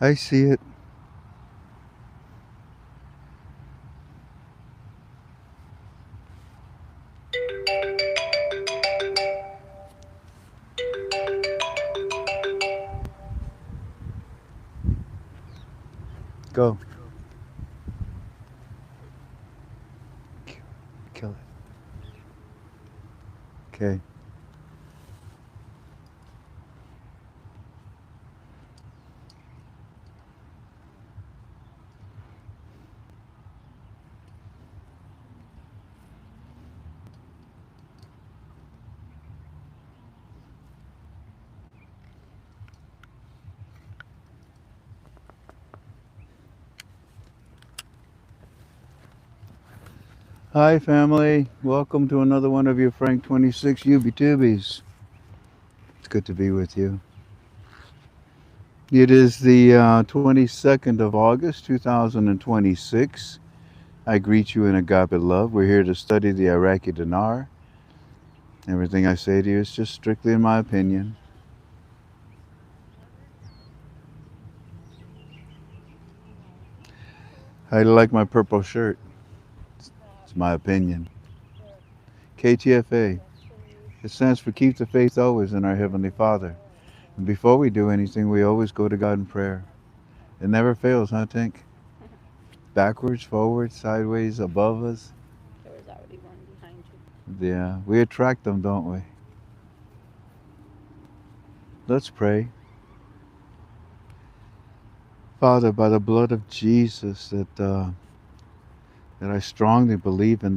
I see it. Go. Kill it. Okay. Hi, family. Welcome to another one of your Frank26 UB-Tubies. It's good to be with you. It is the 22nd of August, 2026. I greet you in agape love. We're here to study the Iraqi dinar. Everything I say to you is just strictly in my opinion. I like my purple shirt. It's my opinion. KTFA. It stands for Keep the Faith Always in Our Heavenly Father. And before we do anything, we always go to God in prayer. It never fails, huh, Tink? Backwards, forwards, sideways, above us. There was already one behind you. Yeah, we attract them, don't we? Let's pray. Father, by the blood of Jesus that I strongly believe in,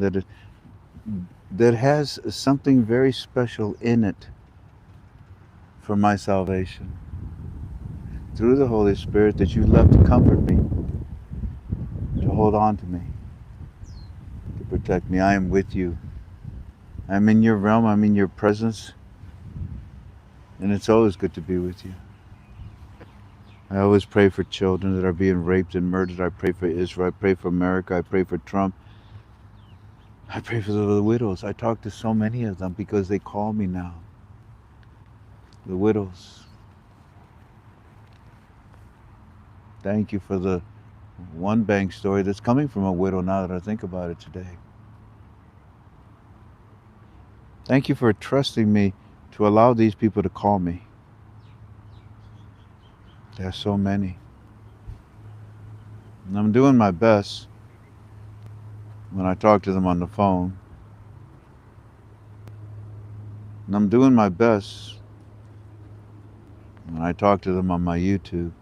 that has something very special in it for my salvation. Through the Holy Spirit that you left to comfort me, to hold on to me, to protect me. I am with you. I'm in your realm. I'm in your presence. And it's always good to be with you. I always pray for children that are being raped and murdered. I pray for Israel. I pray for America. I pray for Trump. I pray for the widows. I talk to so many of them because they call me now. The widows. Thank you for the one bank story that's coming from a widow now that I think about it today. Thank you for trusting me to allow these people to call me. There are so many. And I'm doing my best when I talk to them on the phone. And I'm doing my best when I talk to them on my YouTube.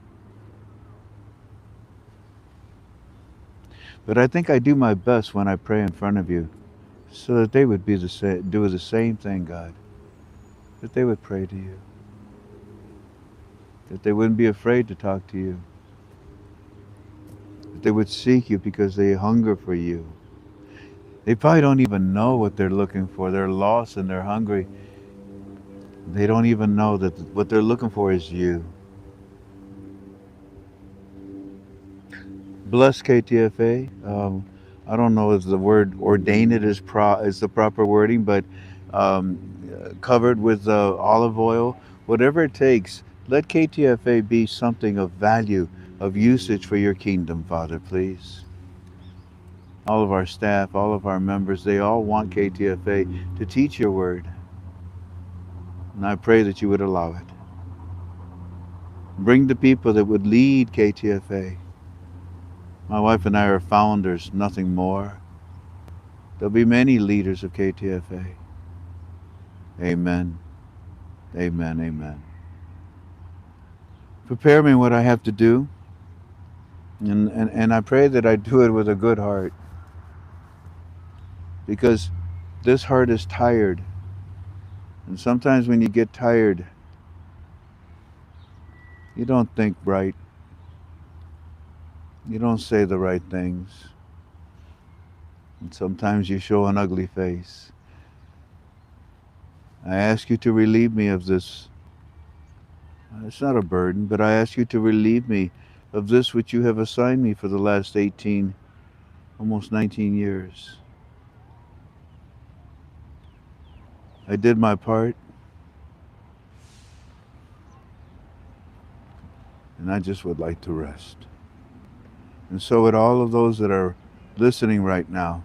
But I think I do my best when I pray in front of you so that they would do the same thing, God. That they would pray to you. That they wouldn't be afraid to talk to you. That they would seek you because they hunger for you. They probably don't even know what they're looking for. They're lost and they're hungry. They don't even know that what they're looking for is you. Bless KTFA. I don't know if the word ordain it is the proper wording, but um, covered with olive oil, whatever it takes. Let KTFA be something of value, of usage for your kingdom, Father, please. All of our staff, all of our members, they all want KTFA to teach your word. And I pray that you would allow it. Bring the people that would lead KTFA. My wife and I are founders, nothing more. There'll be many leaders of KTFA. Amen. Amen. Amen. Prepare me what I have to do. And I pray that I do it with a good heart. Because this heart is tired. And sometimes when you get tired, you don't think right. You don't say the right things. And sometimes you show an ugly face. I ask you to relieve me of this. It's not a burden, but I ask you to relieve me of this which you have assigned me for the last 18, almost 19 years. I did my part, and and I just would like to rest. And so, with all of those that are listening right now,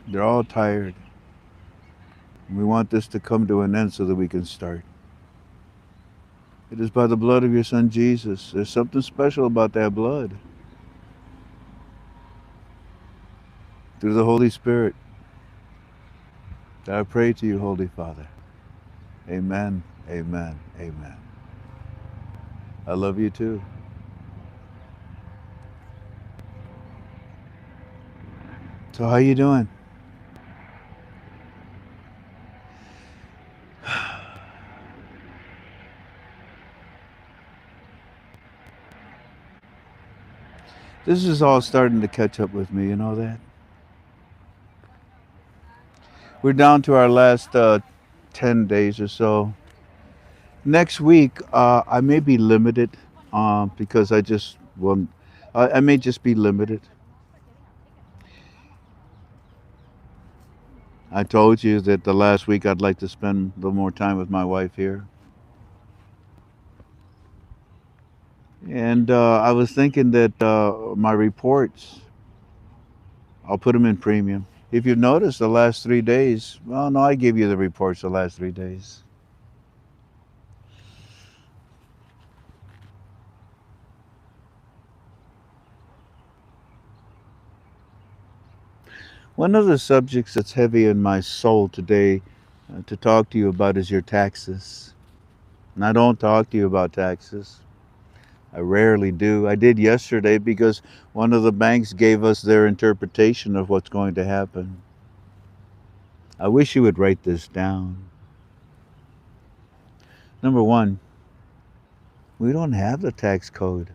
they're all tired. And we want this to come to an end so that we can start. It is by the blood of your Son Jesus. There's something special about that blood. Through the Holy Spirit, that I pray to you, Holy Father. Amen, amen, amen. I love you too. So how you doing? This is all starting to catch up with me, you know that? We're down to our last 10 days or so. Next week, I may be limited because I may just be limited. I told you that the last week I'd like to spend a little more time with my wife here. And I was thinking that my reports, I'll put them in premium. If you've noticed the last 3 days, well, no, I gave you the reports the last 3 days. One of the subjects that's heavy in my soul today to talk to you about is your taxes. And I don't talk to you about taxes. I rarely do. I did yesterday because one of the banks gave us their interpretation of what's going to happen. I wish you would write this down. Number one, we don't have the tax code.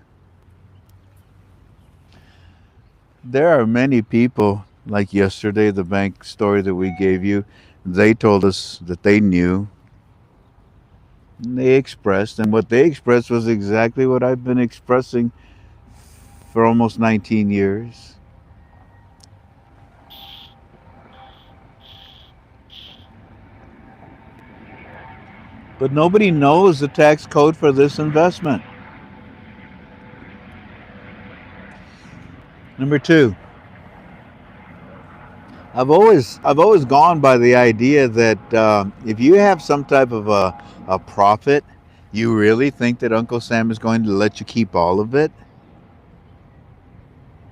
There are many people, like yesterday, the bank story that we gave you, they told us that they knew. They expressed, and what they expressed was exactly what I've been expressing for almost 19 years. But nobody knows the tax code for this investment. Number two, I've always gone by the idea that if you have some type of a profit, you really think that Uncle Sam is going to let you keep all of it,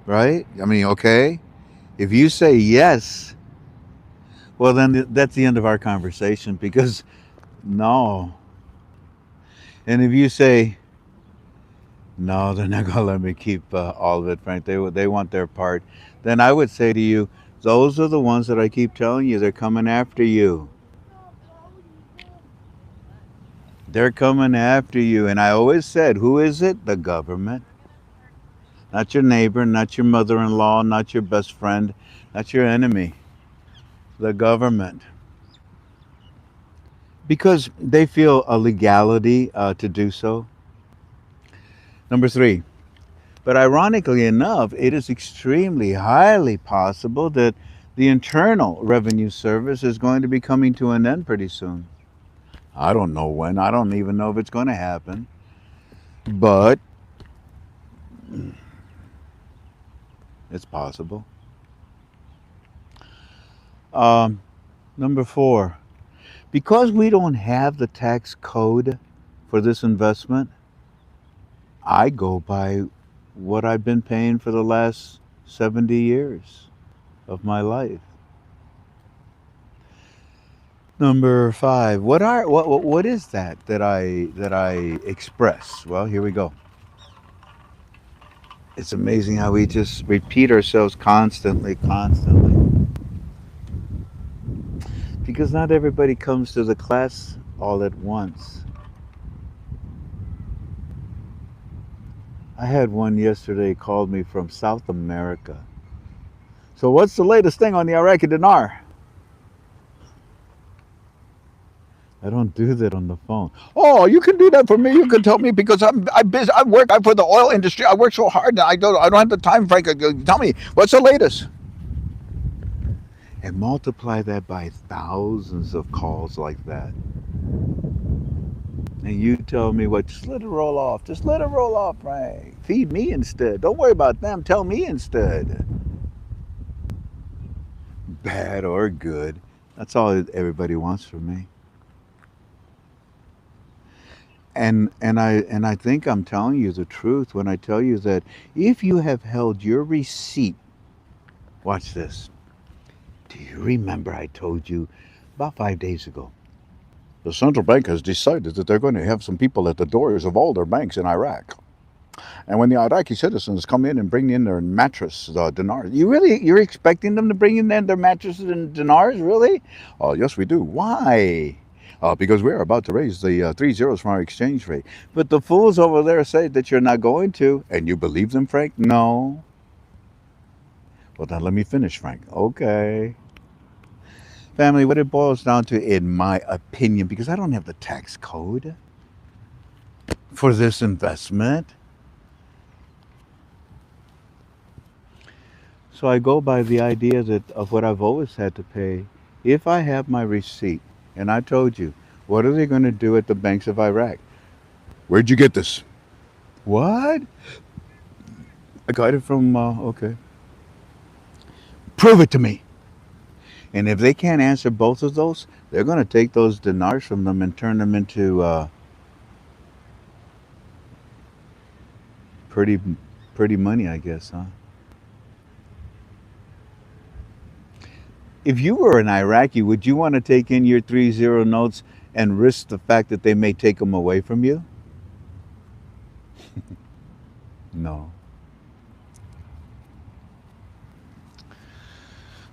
right? I mean, okay, if you say yes, well then that's the end of our conversation because no. And if you say no, they're not going to let me keep all of it, Frank. They want their part. Then I would say to you, those are the ones that I keep telling you. They're coming after you. They're coming after you. And I always said, who is it? The government. Not your neighbor, not your mother-in-law, not your best friend, not your enemy. The government. Because they feel a legality to do so. Number three. But ironically enough, it is extremely highly possible that the Internal Revenue Service is going to be coming to an end pretty soon. I don't know when. I don't even know if it's going to happen. But it's possible. Number four, because we don't have the tax code for this investment, I go by what I've been paying for the last 70 years of my life. Number five, what is that I express? Well, here we go. It's amazing how we just repeat ourselves constantly. Because not everybody comes to the class all at once. I had one yesterday called me from South America. So what's the latest thing on the Iraqi dinar? I don't do that on the phone. Oh, you can do that for me. You can tell me because I'm busy. I'm for the oil industry. I work so hard. I don't have the time, Frank. Tell me what's the latest. And multiply that by thousands of calls like that. And you tell me what? Just let it roll off. Just let it roll off, Frank. Feed me instead. Don't worry about them. Tell me instead. Bad or good. That's all everybody wants from me. And I think I'm telling you the truth when I tell you that if you have held your receipt, watch this. Do you remember I told you about 5 days ago? The central bank has decided that they're going to have some people at the doors of all their banks in Iraq. And when the Iraqi citizens come in and bring in their mattress dinars, you're expecting them to bring in their mattresses and dinars, really? Oh, yes, we do. Why? Because we're about to raise the 3 zeros from our exchange rate. But the fools over there say that you're not going to, and you believe them, Frank? No. Well, then let me finish, Frank. Okay. Family, what it boils down to, in my opinion, because I don't have the tax code for this investment, so I go by the idea that of what I've always had to pay. If I have my receipt, and I told you, what are they going to do at the banks of Iraq? Where'd you get this? What? I got it from, okay. Prove it to me. And if they can't answer both of those, they're going to take those dinars from them and turn them into pretty, pretty money, I guess, huh? If you were an Iraqi, would you want to take in your 3 zero notes and risk the fact that they may take them away from you? No.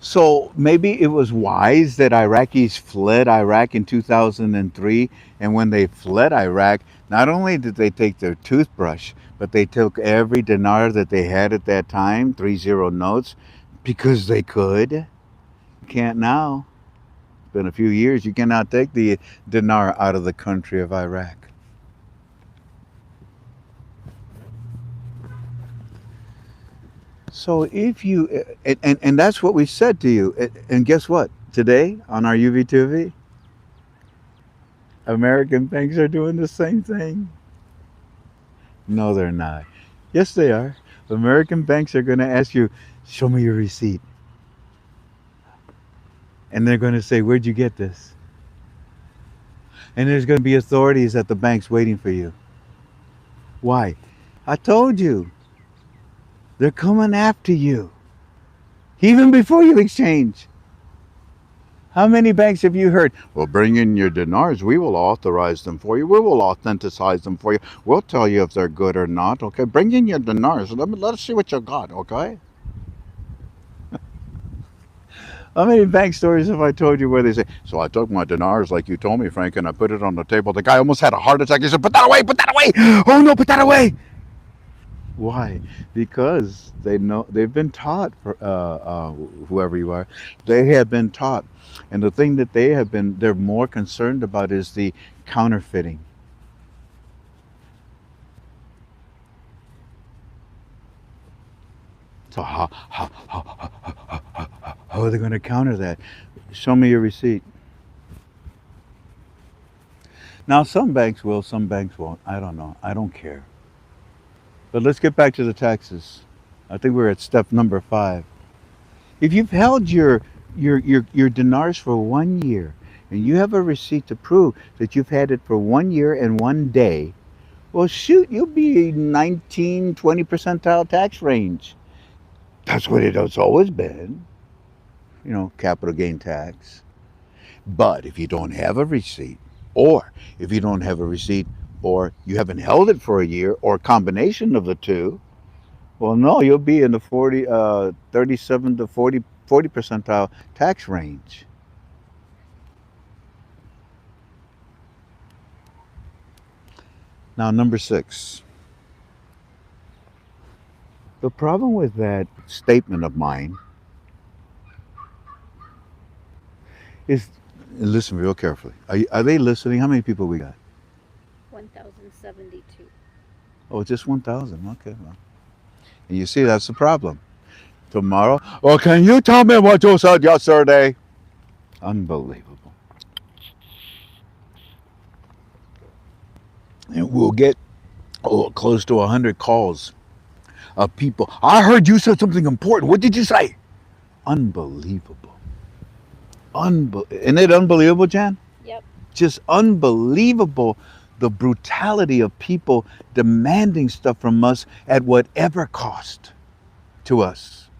So maybe it was wise that Iraqis fled Iraq in 2003. And when they fled Iraq, not only did they take their toothbrush, but they took every dinar that they had at that time, 3 zero notes, because they could. You can't now. It's been a few years. You cannot take the dinar out of the country of Iraq. So if you, and that's what we said to you. And guess what? Today on our UV2V, American banks are doing the same thing. No, they're not. Yes, they are. American banks are going to ask you, show me your receipt. And they're going to say, where'd you get this? And there's going to be authorities at the banks waiting for you. Why? I told you. They're coming after you. Even before you exchange. How many banks have you heard? Well, bring in your dinars. We will authorize them for you. We will authenticize them for you. We'll tell you if they're good or not. Okay, bring in your dinars. Let us see what you got. Okay. How many bank stories have I told you where they say, so I took my dinars like you told me, Frank, and I put it on the table. The guy almost had a heart attack. He said, put that away, put that away. Oh no, put that away. Why? Because they know they've been taught. Whoever you are, they have been taught, and the thing that they're more concerned about is the counterfeiting. So how are they going to counter that? Show me your receipt. Now some banks will, some banks won't. I don't know. I don't care. But let's get back to the taxes. I think we're at step number 5. If you've held your dinars for 1 year and you have a receipt to prove that you've had it for 1 year and 1 day, well, shoot, you'll be 19, 20 percentile tax range. That's what it has always been, capital gain tax. But if you don't have a receipt, or if you don't have a receipt, or you haven't held it for a year, or a combination of the two, well, no, you'll be in the 37 to 40 percentile tax range. Now, number 6. The problem with that statement of mine is, listen real carefully. Are they listening? How many people we got? 1,072. Oh, just 1,000. Okay, well. And you see, that's the problem. Tomorrow, well, can you tell me what you said yesterday? Unbelievable. And we'll get close to 100 calls of people. I heard you said something important. What did you say? Unbelievable. Isn't it unbelievable, Jan? Yep. Just unbelievable, the brutality of people demanding stuff from us at whatever cost to us.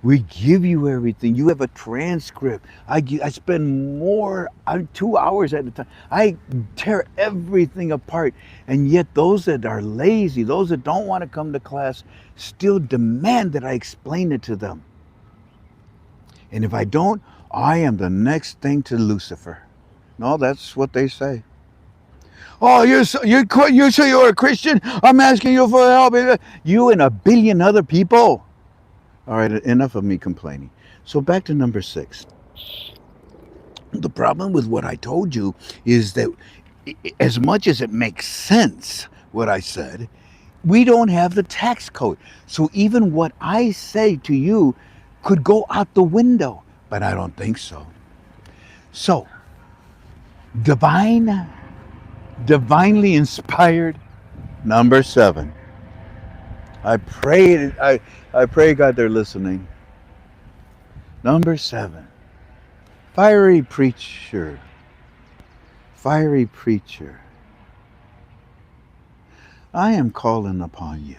We give you everything. You have a transcript. I spend more, 2 hours at a time. I tear everything apart. And yet, those that are lazy, those that don't want to come to class, still demand that I explain it to them. And if I don't, I am the next thing to Lucifer. No, that's what they say. Oh, you say you're a Christian? I'm asking you for help. You and a billion other people. All right, enough of me complaining. So back to number 6. The problem with what I told you is that as much as it makes sense, what I said, we don't have the tax code. So even what I say to you could go out the window, but I don't think so. So, divine, divinely inspired, number 7. I pray God they're listening. Number 7. Fiery preacher. Fiery preacher. I am calling upon you.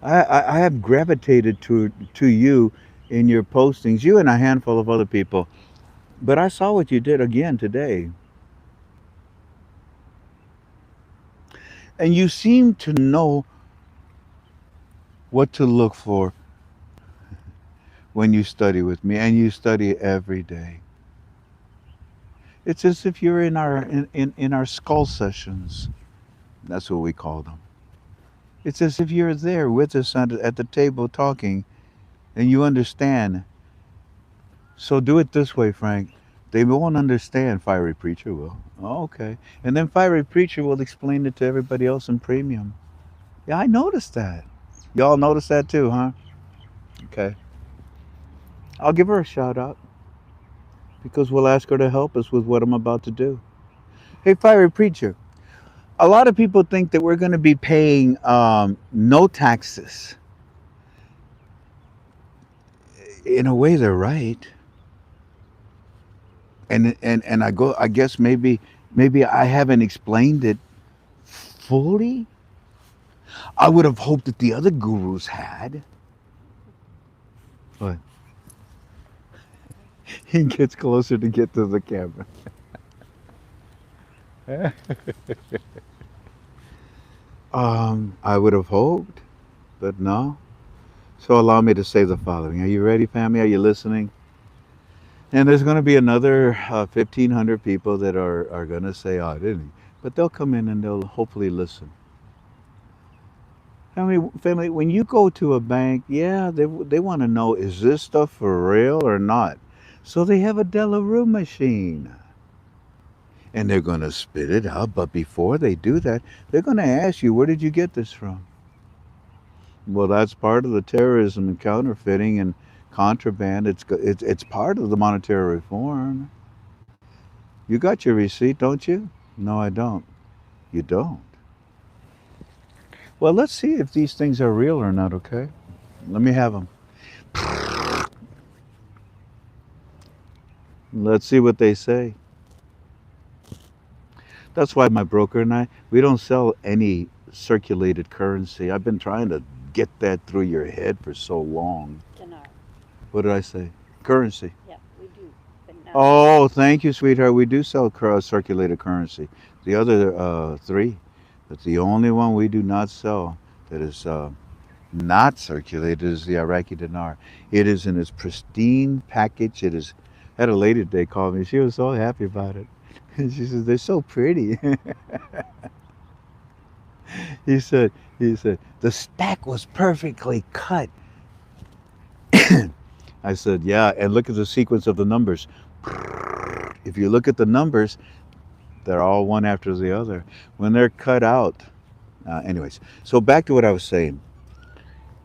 I have gravitated to you in your postings, you and a handful of other people. But I saw what you did again today. And you seem to know what to look for when you study with me, and you study every day. It's as if you're in in our skull sessions. That's what we call them. It's as if you're there with us at the table talking, and you understand. So do it this way, Frank. They won't understand. Fiery Preacher will. Oh, okay. And then Fiery Preacher will explain it to everybody else in premium. Yeah, I noticed that. Y'all noticed that too, huh? Okay. I'll give her a shout out because we'll ask her to help us with what I'm about to do. Hey, Fiery Preacher. A lot of people think that we're going to be paying no taxes. In a way, they're right. And I guess maybe I haven't explained it fully. I would have hoped that the other gurus had. But he gets closer to get to the camera. I would have hoped, but no. So allow me to say the following. Are you ready, family? Are you listening? And there's going to be another 1,500 people that are going to say, oh, didn't he? But they'll come in and they'll hopefully listen. Family, when you go to a bank, yeah, they want to know, is this stuff for real or not? So they have a Delarue machine. And they're going to spit it out. But before they do that, they're going to ask you, where did you get this from? Well, that's part of the terrorism and counterfeiting and contraband. It's part of the monetary reform. You got your receipt, don't you? No, I don't. You don't. Well, let's see if these things are real or not, okay? Let me have them. Let's see what they say. That's why my broker and we don't sell any circulated currency. I've been trying to get that through your head for so long. Dinar. What did I say? Currency. Yeah, we do. But not. Oh, thank you, sweetheart. We do sell circulated currency. The other 3, but the only one we do not sell that is not circulated is the Iraqi dinar. It is in its pristine package. It is. I had a lady today call me. She was so happy about it. She says they're so pretty. he said he said the stack was perfectly cut. I said, yeah, and look at the sequence of the numbers. If you look at the numbers, they're all one after the other. When they're cut out, anyways. So back to what I was saying.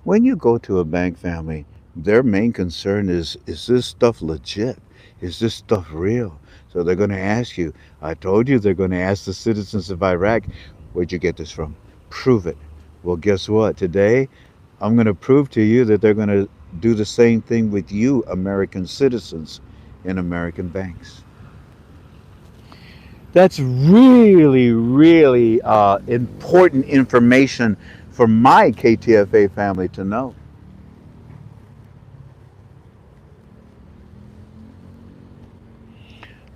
When you go to a bank, family, their main concern is this stuff legit? Is this stuff real? So they're going to ask you. I told you they're going to ask the citizens of Iraq, where'd you get this from? Prove it. Well, guess what? Today, I'm going to prove to you that they're going to do the same thing with you, American citizens, in American banks. That's really, really important information for my KTFA family to know.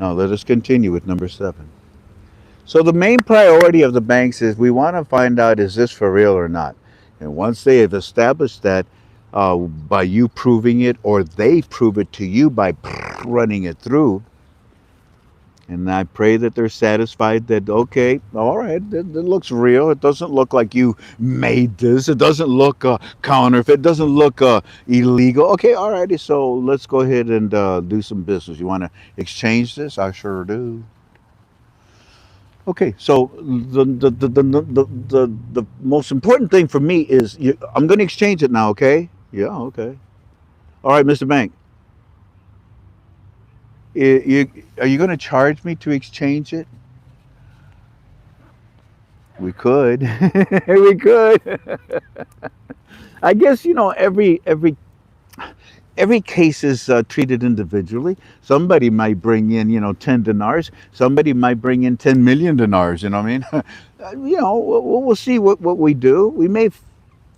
Now, let us continue with number 7. So, the main priority of the banks is we want to find out, is this for real or not? And once they have established that by you proving it, or they prove it to you by running it through, and I pray that they're satisfied that, okay, all right, it looks real. It doesn't look like you made this. It doesn't look counterfeit. It doesn't look illegal. Okay, all righty. So let's go ahead and do some business. You want to exchange this? I sure do. Okay, so the most important thing for me is I'm going to exchange it now, okay? Yeah, okay. All right, Mr. Bank. Are you going to charge me to exchange it? We could. We could. I guess every case is treated individually. Somebody might bring in 10 dinars. Somebody might bring in 10 million dinars. You know what I mean? We'll see what we do. We may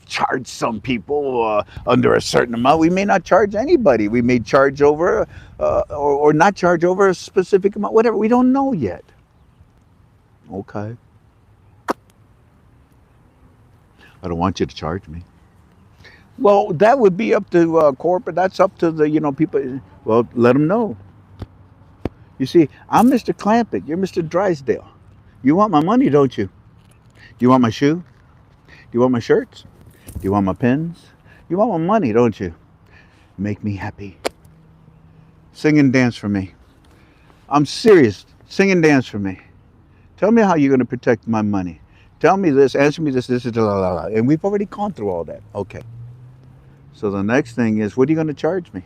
charge some people under a certain amount. We may not charge anybody. We may charge over or not charge over a specific amount. Whatever. We don't know yet. Okay. I don't want you to charge me. Well, that would be up to corporate. That's up to the people. Well, let them know. You see, I'm Mr. Clampett. You're Mr. Drysdale. You want my money, don't you? Do you want my shoe? Do you want my shirts? Do you want my pens? You want my money, don't you? Make me happy. Sing and dance for me. I'm serious. Sing and dance for me. Tell me how you're going to protect my money. Tell me this. Answer me this. This is la la la. And we've already gone through all that. Okay. So the next thing is, what are you going to charge me?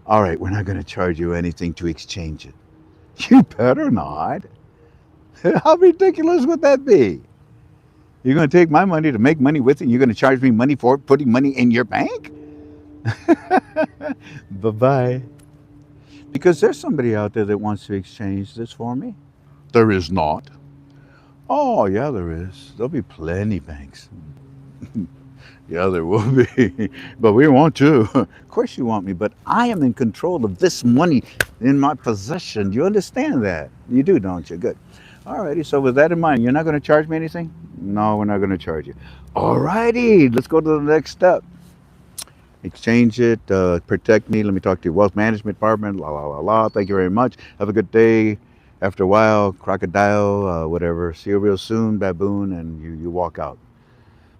All right, we're not going to charge you anything to exchange it. You better not. How ridiculous would that be? You're going to take my money to make money with it, and you're going to charge me money for putting money in your bank? Bye bye. Because there's somebody out there that wants to exchange this for me. There is not. Oh, yeah, there is. There'll be plenty banks. Yeah, there will be. But we want to. Of course you want me, but I am in control of this money in my possession. Do you understand that? You do, don't you? Good. All righty. So with that in mind, you're not going to charge me anything? No, we're not going to charge you. All righty. Let's go to the next step. Exchange it. Protect me. Let me talk to your wealth management department. La, la, la, la. Thank you very much. Have a good day. After a while, crocodile, whatever. See you real soon, baboon, and you walk out.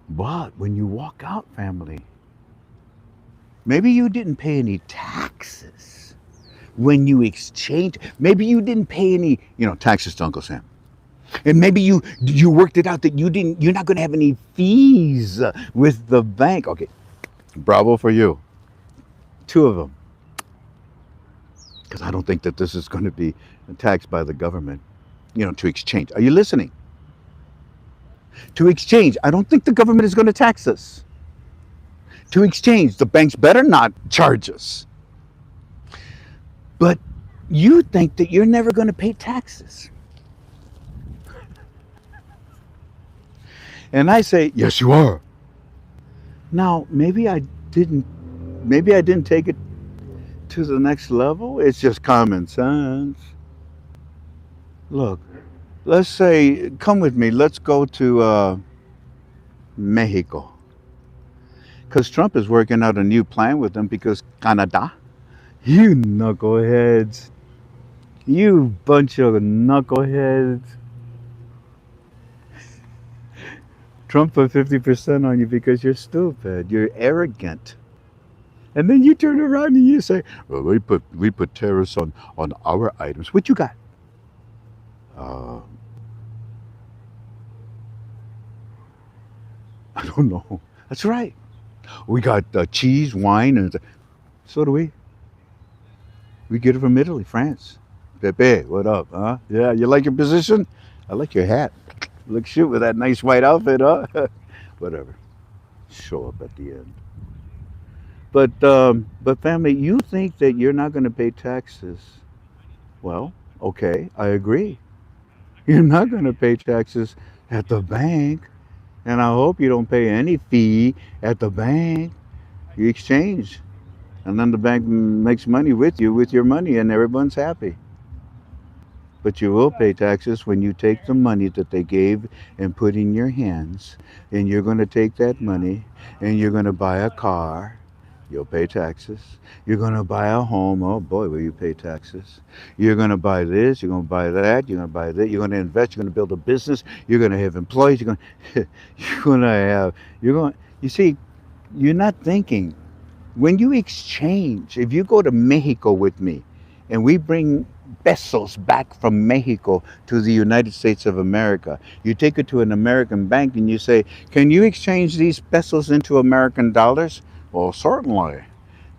But when you walk out, family, maybe you didn't pay any taxes when you exchange. Maybe you didn't pay any, taxes to Uncle Sam. And maybe you worked it out that you're not going to have any fees with the bank. Okay, bravo for you. 2 of them. Because I don't think that this is going to be taxed by the government, to exchange. Are you listening? To exchange, I don't think the government is going to tax us. To exchange, the banks better not charge us. But you think that you're never going to pay taxes. And I say, yes, you are. Now, maybe I didn't take it to the next level. It's just common sense. Look, let's say, come with me. Let's go to Mexico. Because Trump is working out a new plan with them because Canada, you knuckleheads, you bunch of knuckleheads. Trump put 50% on you because you're stupid. You're arrogant. And then you turn around and you say, well, we put tariffs on our items. What you got? Uh, I don't know. That's right. We got cheese, wine, and so do we. We get it from Italy, France. Pepe, what up, huh? Yeah, you like your position? I like your hat. Look shoot with that nice white outfit, huh? Whatever. Show up at the end. But family, you think that you're not going to pay taxes? Well, okay, I agree. You're not going to pay taxes at the bank, and I hope you don't pay any fee at the bank. You exchange, and then the bank makes money with you with your money, and everyone's happy. But you will pay taxes when you take the money that they gave and put in your hands, and you're going to take that money and you're going to buy a car. You'll pay taxes. You're going to buy a home. Oh boy, will you pay taxes? You're going to buy this. You're going to buy that. You're going to buy that. You're going to invest. You're going to build a business. You're going to have employees. You're going to, you're going to have. You're going. You see, you're not thinking when you exchange, if you go to Mexico with me and we bring pesos back from Mexico to the United States of America, you take it to an American bank and you say, can you exchange these pesos into American dollars? Well, certainly.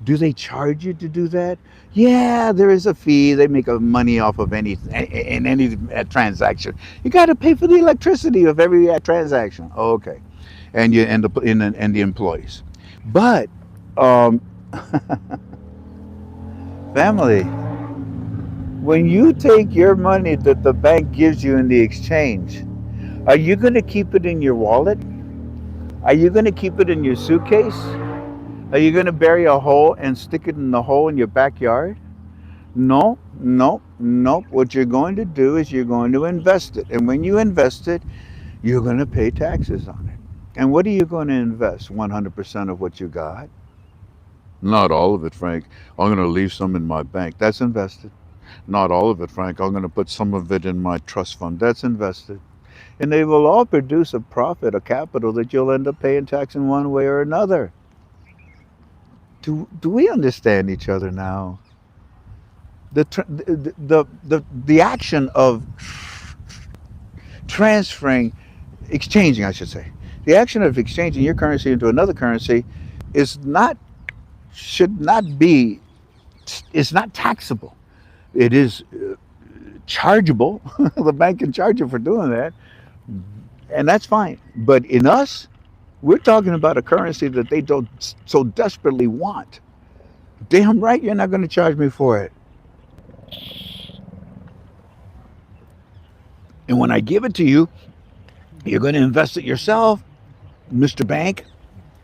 Do they charge you to do that? Yeah, there is a fee. They make a money off of any in any transaction. You got to pay for the electricity of every transaction. Oh, okay, and you and the employees. But um, family, when you take your money that the bank gives you in the exchange, are you going to keep it in your wallet? Are you going to keep it in your suitcase? Are you going to bury a hole and stick it in the hole in your backyard? No, no, no. What you're going to do is you're going to invest it. And when you invest it, you're going to pay taxes on it. And what are you going to invest? 100% of what you got? Not all of it, Frank. I'm going to leave some in my bank. That's invested. Not all of it, Frank. I'm going to put some of it in my trust fund. That's invested. And they will all produce a profit, a capital that you'll end up paying tax in one way or another. Do we understand each other now? The action of transferring, exchanging, I should say, the action of exchanging your currency into another currency is not, should not be, it's not taxable. It is chargeable. The bank can charge you for doing that, and that's fine. But in us, we're talking about a currency that they don't so desperately want. Damn right, you're not going to charge me for it. And when I give it to you, you're going to invest it yourself, Mr. Bank.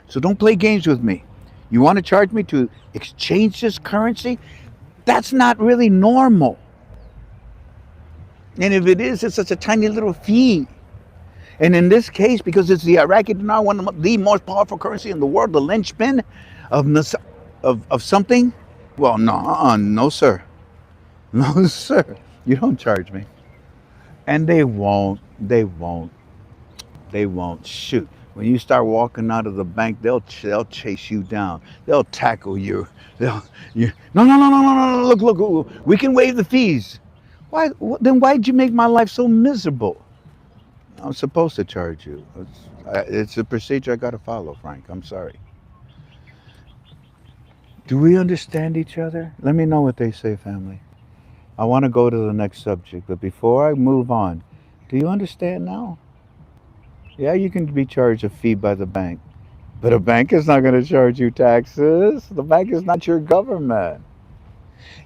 So don't play games with me. You want to charge me to exchange this currency? That's not really normal. And if it is, it's such a tiny little fee. And in this case, because it's the Iraqi dinar, one of the most powerful currency in the world, the linchpin of of something, well, no, no, sir. No, sir. You don't charge me. And they won't. They won't. They won't. Shoot. When you start walking out of the bank, they'll chase you down. They'll tackle you. They'll you. No, no, no, no, no, no. Look, look. We can waive the fees. Why? Then why'd you make my life so miserable? I'm supposed to charge you. It's a procedure I got to follow, Frank. I'm sorry. Do we understand each other? Let me know what they say, family. I want to go to the next subject, but before I move on, do you understand now? Yeah, you can be charged a fee by the bank, but a bank is not going to charge you taxes. The bank is not your government.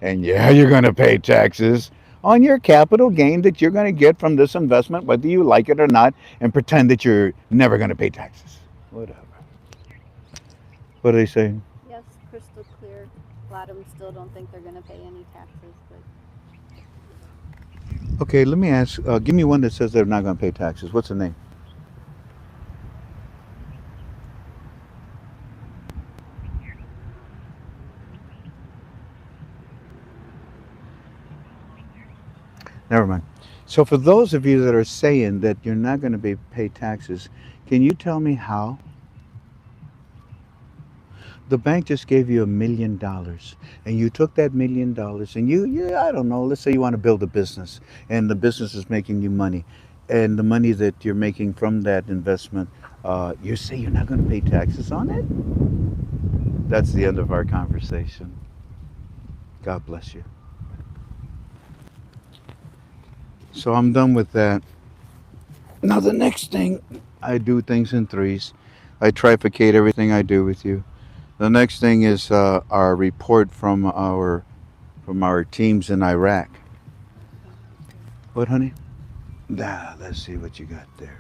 And yeah, you're going to pay taxes on your capital gain that you're going to get from this investment, whether you like it or not, and pretend that you're never going to pay taxes. Whatever. What are they saying? Yes, crystal clear. A lot of them still don't think they're going to pay any taxes, but Okay, let me ask. Give me one that says they're not going to pay taxes. What's the name? Never mind. So, for those of you that are saying that you're not going to pay taxes, can you tell me how? The bank just gave you $1 million, and you took that $1 million, and yeah, I don't know. Let's say you want to build a business, and the business is making you money, and the money that you're making from that investment, you say you're not going to pay taxes on it. That's the end of our conversation. God bless you. So I'm done with that. Now the next thing, I do things in threes. I trifurcate everything I do with you. The next thing is our report from our teams in Iraq. What, honey? Let's see what you got there.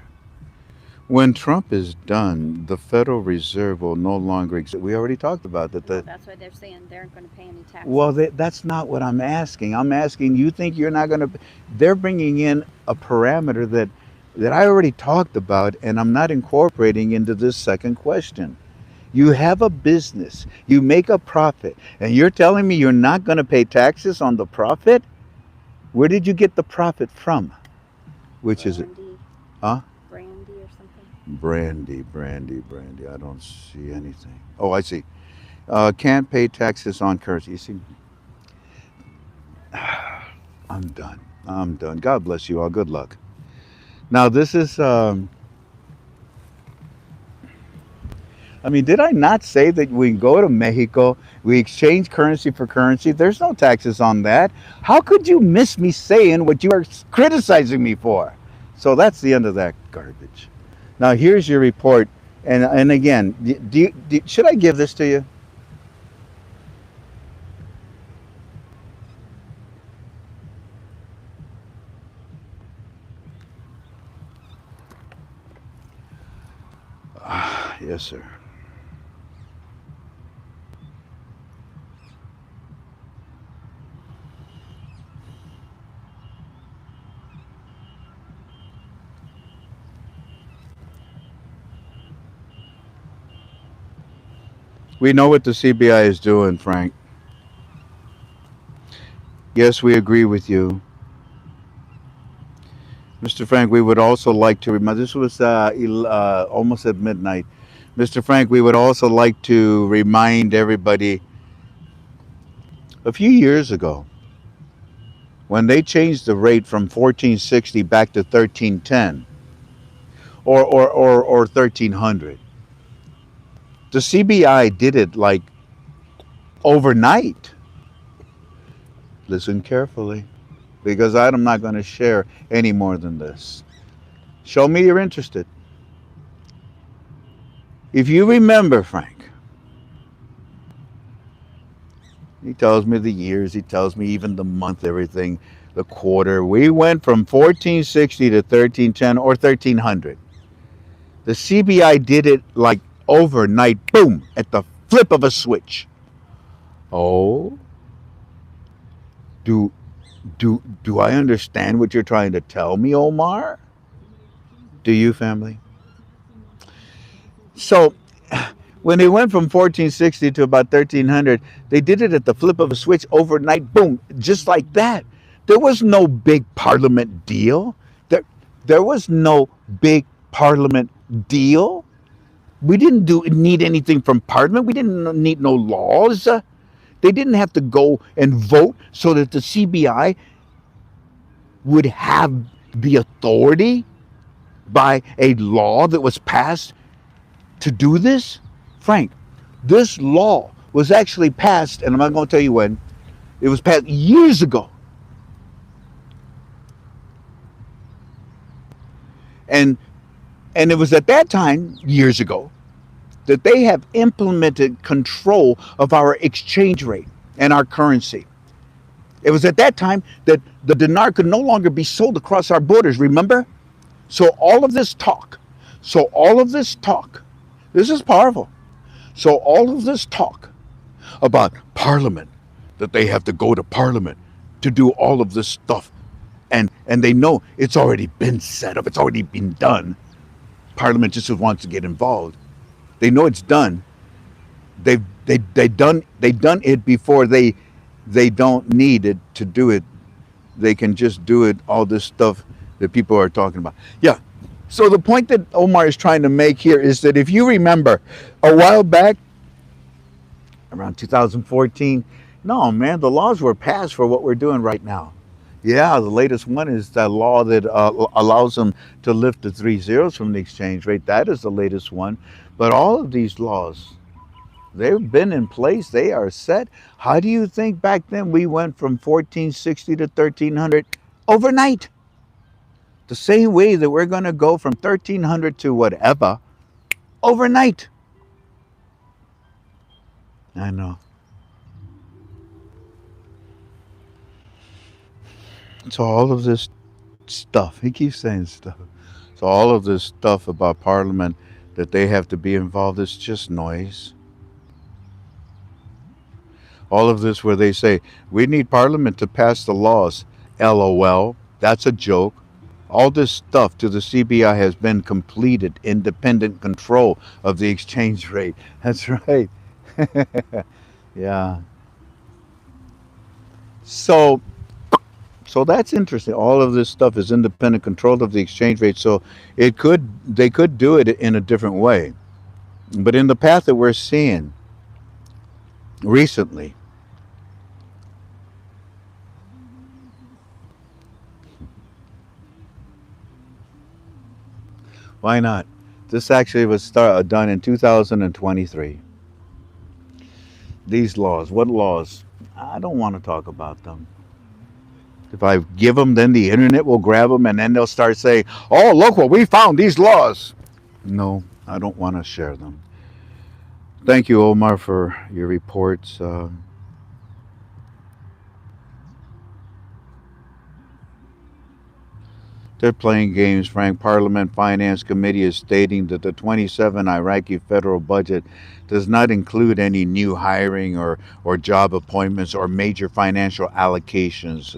When Trump is done, the Federal Reserve will no longer exist. We already talked about that. Well, that's why they're saying they aren't going to pay any Well, taxes. that's not what I'm asking. I'm asking, you think you're not going to? They're bringing in a parameter that I already talked about, and I'm not incorporating into this second question. You have a business, you make a profit, and you're telling me you're not going to pay taxes on the profit? Where did you get the profit from? Which is it? Brandy, Huh? brandy or something. Brandy. I don't see anything. Oh, I see. Can't pay taxes on currency. You see, I'm done. I'm done. God bless you all. Good luck. Now, this is, I mean, did I not say that we go to Mexico, we exchange currency for currency? There's no taxes on that. How could you miss me saying what you are criticizing me for? So that's the end of that garbage. Now, here's your report. And again, should I give this to you? Yes, sir. We know what the CBI is doing, Frank. Yes, we agree with you. Mr. Frank, we would also like to remind, this was almost at midnight. Mr. Frank, we would also like to remind everybody a few years ago when they changed the rate from 1460 back to 1310 or 1300. The CBI did it like overnight. Listen carefully because I'm not going to share any more than this. Show me you're interested. If you remember, Frank, he tells me the years, he tells me even the month, everything, the quarter. We went from 1460 to 1310 or 1300. The CBI did it like overnight, boom, at the flip of a switch. Oh, do do I understand what you're trying to tell me, Omar? Do you, family? So when they went from 1460 to about 1300, they did it at the flip of a switch overnight, boom, just like that. There was no big parliament deal. There was no big parliament deal. We didn't need anything from parliament. We didn't need no laws. They didn't have to go and vote so that the CBI would have the authority by a law that was passed to do this. Frank, this law was actually passed, and I'm not going to tell you when. It was passed years ago. And it was at that time, years ago, that they have implemented control of our exchange rate and our currency. It was at that time that the dinar could no longer be sold across our borders, remember? So all of this talk, so all of this talk, this is powerful. So all of this talk about parliament, that they have to go to parliament to do all of this stuff, and they know it's already been set up, it's already been done. Parliament just wants to get involved. They know it's done. They done it before. They don't need it to do it. They can just do it. All this stuff that people are talking about. Yeah. So the point that Omar is trying to make here is that if you remember, a while back, around 2014, no man, the laws were passed for what we're doing right now. Yeah, the latest one is the law that allows them to lift the 3 zeros from the exchange rate. That is the latest one. But all of these laws They've been in place. They are set. How do you think back then we went from 1460 to 1300 overnight? The same way that we're going to go from 1300 to whatever overnight. I know. So all of this stuff, he keeps saying stuff. So all of this stuff about Parliament that they have to be involved is just noise. All of this where they say we need Parliament to pass the laws. LOL. That's a joke. All this stuff to the CBI has been completed. Independent control of the exchange rate. That's right. Yeah. So that's interesting. All of this stuff is independent control of the exchange rate. So they could do it in a different way. But in the path that we're seeing recently, why not? This actually was done in 2023. These laws, what laws? I don't want to talk about them. If I give them, then the internet will grab them and then they'll start saying, oh, look what we found, these laws. No, I don't want to share them. Thank you, Omar, for your reports. They're playing games. Frank, Parliament Finance Committee is stating that the 27 Iraqi federal budget does not include any new hiring or job appointments or major financial allocations.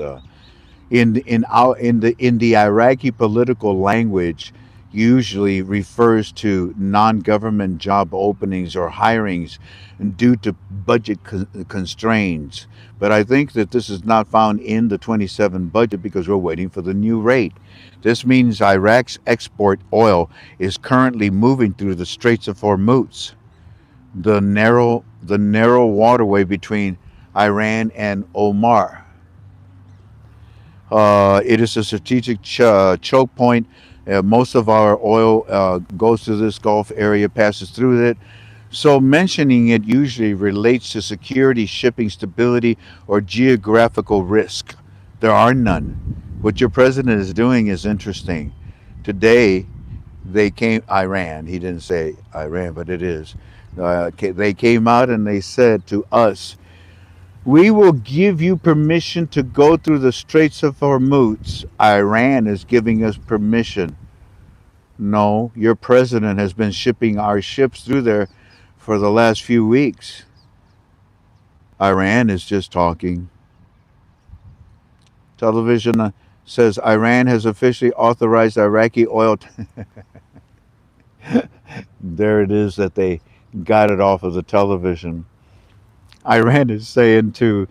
In the Iraqi political language usually refers to non-government job openings or hirings due to budget constraints. But I think that this is not found in the 27 budget because we're waiting for the new rate. This means Iraq's export oil is currently moving through the Straits of Hormuz, the narrow waterway between Iran and Oman. It is a strategic choke point. Most of our oil goes to this Gulf area, passes through it. So mentioning it usually relates to security, shipping stability, or geographical risk. There are none. What your president is doing is interesting. Today, Iran, he didn't say Iran, but it is. They came out and they said to us, we will give you permission to go through the Straits of Hormuz. Iran is giving us permission. No, your president has been shipping our ships through there for the last few weeks. Iran is just talking. Television says Iran has officially authorized Iraqi oil. There it is that they got it off of the television. Iran is saying to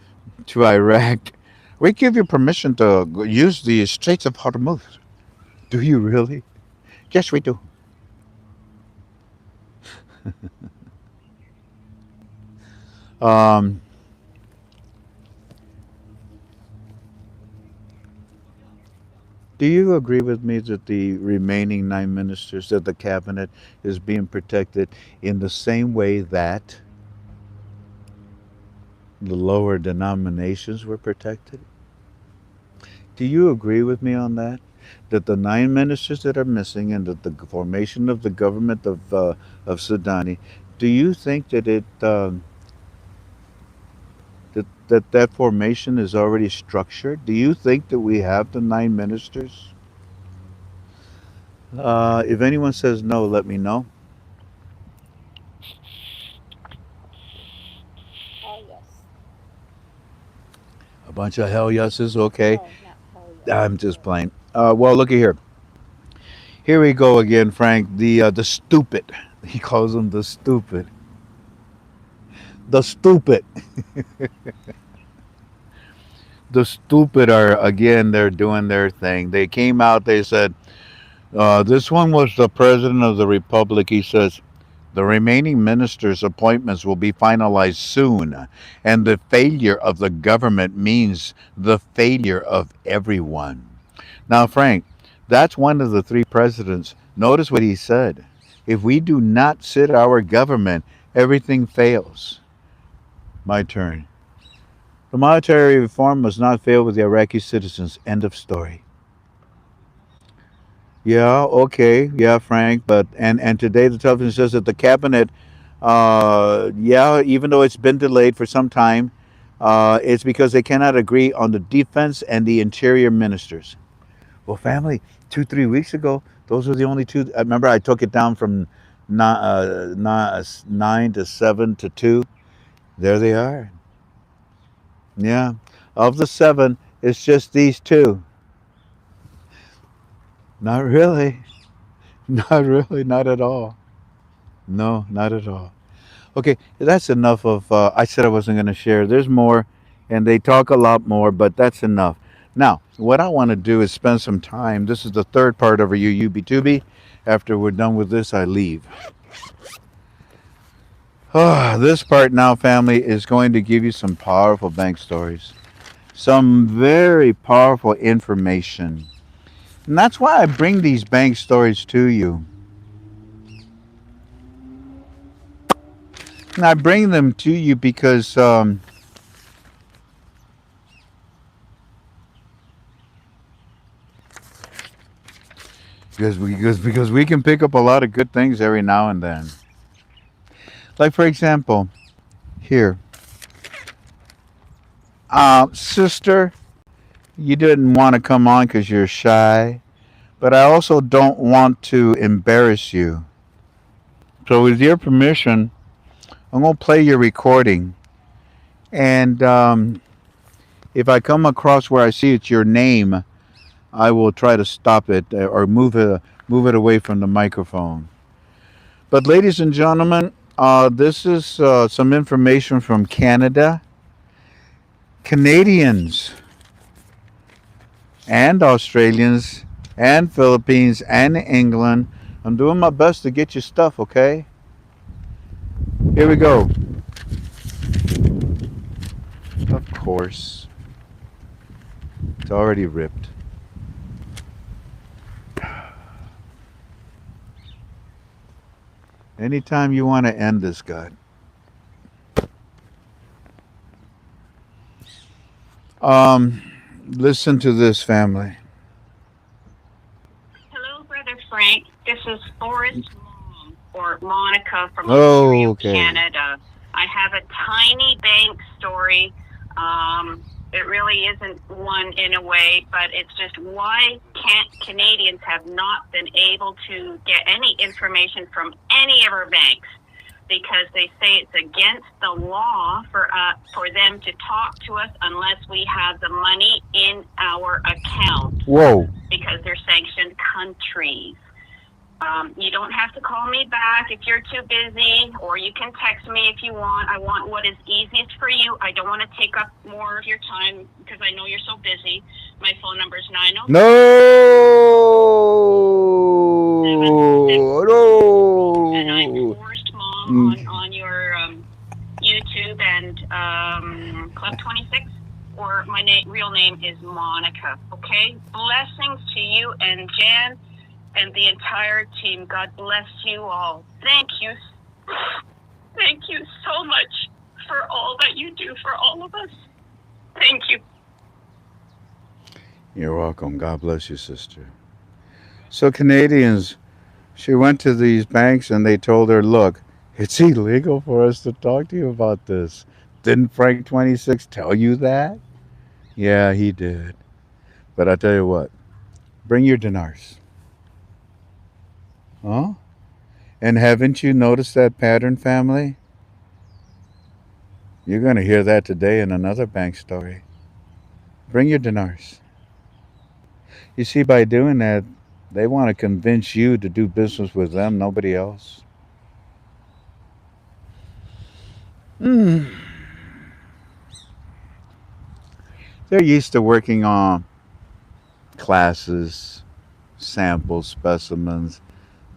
Iraq, we give you permission to use the Straits of Hormuz. Do you really? Yes, we do. Um, do you agree with me that the remaining 9 ministers of the cabinet is being protected in the same way that the lower denominations were protected? Do you agree with me on that? That the 9 ministers that are missing and that the formation of the government of Sudani, do you think that that formation is already structured? Do you think that we have the 9 ministers? If anyone says no, let me know. Oh, yes. A bunch of hell yeses, okay. No, not hell yes. I'm just Yes. playing. Well, looky here. Here we go again, Frank. The stupid. He calls them the stupid. The stupid. The stupid are again. They're doing their thing. They came out. They said this one was the president of the republic. He says the remaining ministers' appointments will be finalized soon, and the failure of the government means the failure of everyone. Now, Frank, that's one of the 3 presidents. Notice what he said. If we do not sit our government, everything fails. My turn. The monetary reform must not fail with the Iraqi citizens. End of story. Yeah, okay, yeah, Frank. But and today the television says that the cabinet, yeah, even though it's been delayed for some time, it's because they cannot agree on the defense and the interior ministers. Well, family, 2 3 weeks ago, those were the only two. I remember I took it down from 9 to 7 to 2. There they are. Yeah, of the seven, it's just these two. Not really. Not really. Not at all. No, not at all. Okay, that's enough of. I said I wasn't going to share. There's more, and they talk a lot more, but that's enough. Now, what I want to do is spend some time. This is the third part of our UUB2B. After we're done with this, I leave. This part now, family, is going to give you some powerful bank stories, some very powerful information. And that's why I bring these bank stories to you. And I bring them to you because we can pick up a lot of good things every now and then. Like for example, here, sister, you didn't want to come on because you're shy, but I also don't want to embarrass you. So with your permission, I'm gonna play your recording, and if I come across where I see it's your name, I will try to stop it or move it away from the microphone. But ladies and gentlemen, this is some information from Canada. Canadians and Australians and Philippines and England. I'm doing my best to get you stuff, okay? Here we go. Of course. It's already ripped. Anytime you want to end this, God. Um, Listen to this, family. Hello, Brother Frank. This is Forrest's mom, or Monica from Oh, Ontario, okay. Canada. I have a tiny bank story. It really isn't one in a way, but it's just why can't Canadians have not been able to get any information from any of our banks? Because they say it's against the law for them to talk to us unless we have the money in our account, Whoa. because they're sanctioned countries. You don't have to call me back if you're too busy, or you can text me if you want. I want what is easiest for you. I don't want to take up more of your time because I know you're so busy. My phone number is 903. No. And I'm No. Forced Mom on your YouTube and Club 26. Or my real name is Monica. Okay? Blessings to you and Jan and the entire team. God bless you all. Thank you. Thank you so much for all that you do for all of us. Thank you. You're welcome. God bless you, sister. So, Canadians, she went to these banks and they told her, look, it's illegal for us to talk to you about this. Didn't Frank26 tell you that? Yeah, he did. But I tell you what, bring your dinars. Huh? And haven't you noticed that pattern, family? You're going to hear that today in another bank story. Bring your dinars. You see, by doing that, they want to convince you to do business with them, nobody else. Mm. They're used to working on classes, samples, specimens.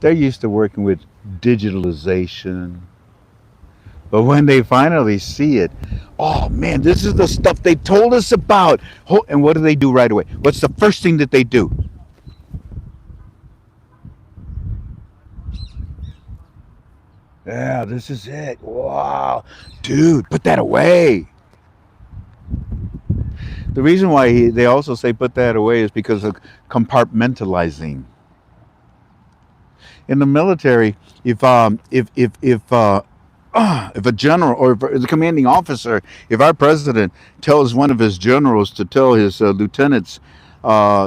They're used to working with digitalization. But when they finally see it, oh man, this is the stuff they told us about. And what do they do right away? What's the first thing that they do? Yeah, this is it. Wow. Dude, put that away. The reason why they also say put that away is because of compartmentalizing. In the military, if a general or if the commanding officer, if our president tells one of his generals to tell his lieutenants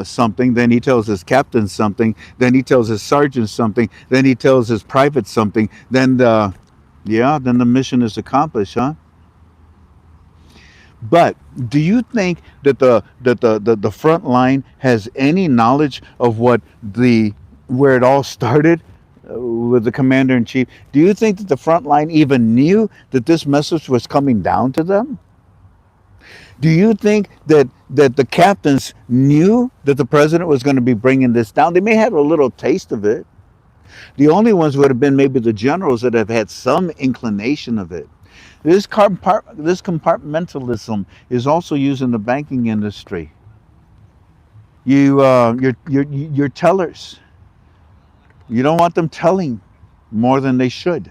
something, then he tells his captain something, then he tells his sergeant something, then he tells his private something, then the mission is accomplished, huh? But do you think that the front line has any knowledge of what the where it all started with the commander in chief? Do you think that the front line even knew that this message was coming down to them? Do you think that the captains knew that the president was going to be bringing this down? They may have a little taste of it. The only ones would have been maybe the generals that have had some inclination of it. This compartmentalism is also used in the banking industry. Your tellers, you don't want them telling more than they should.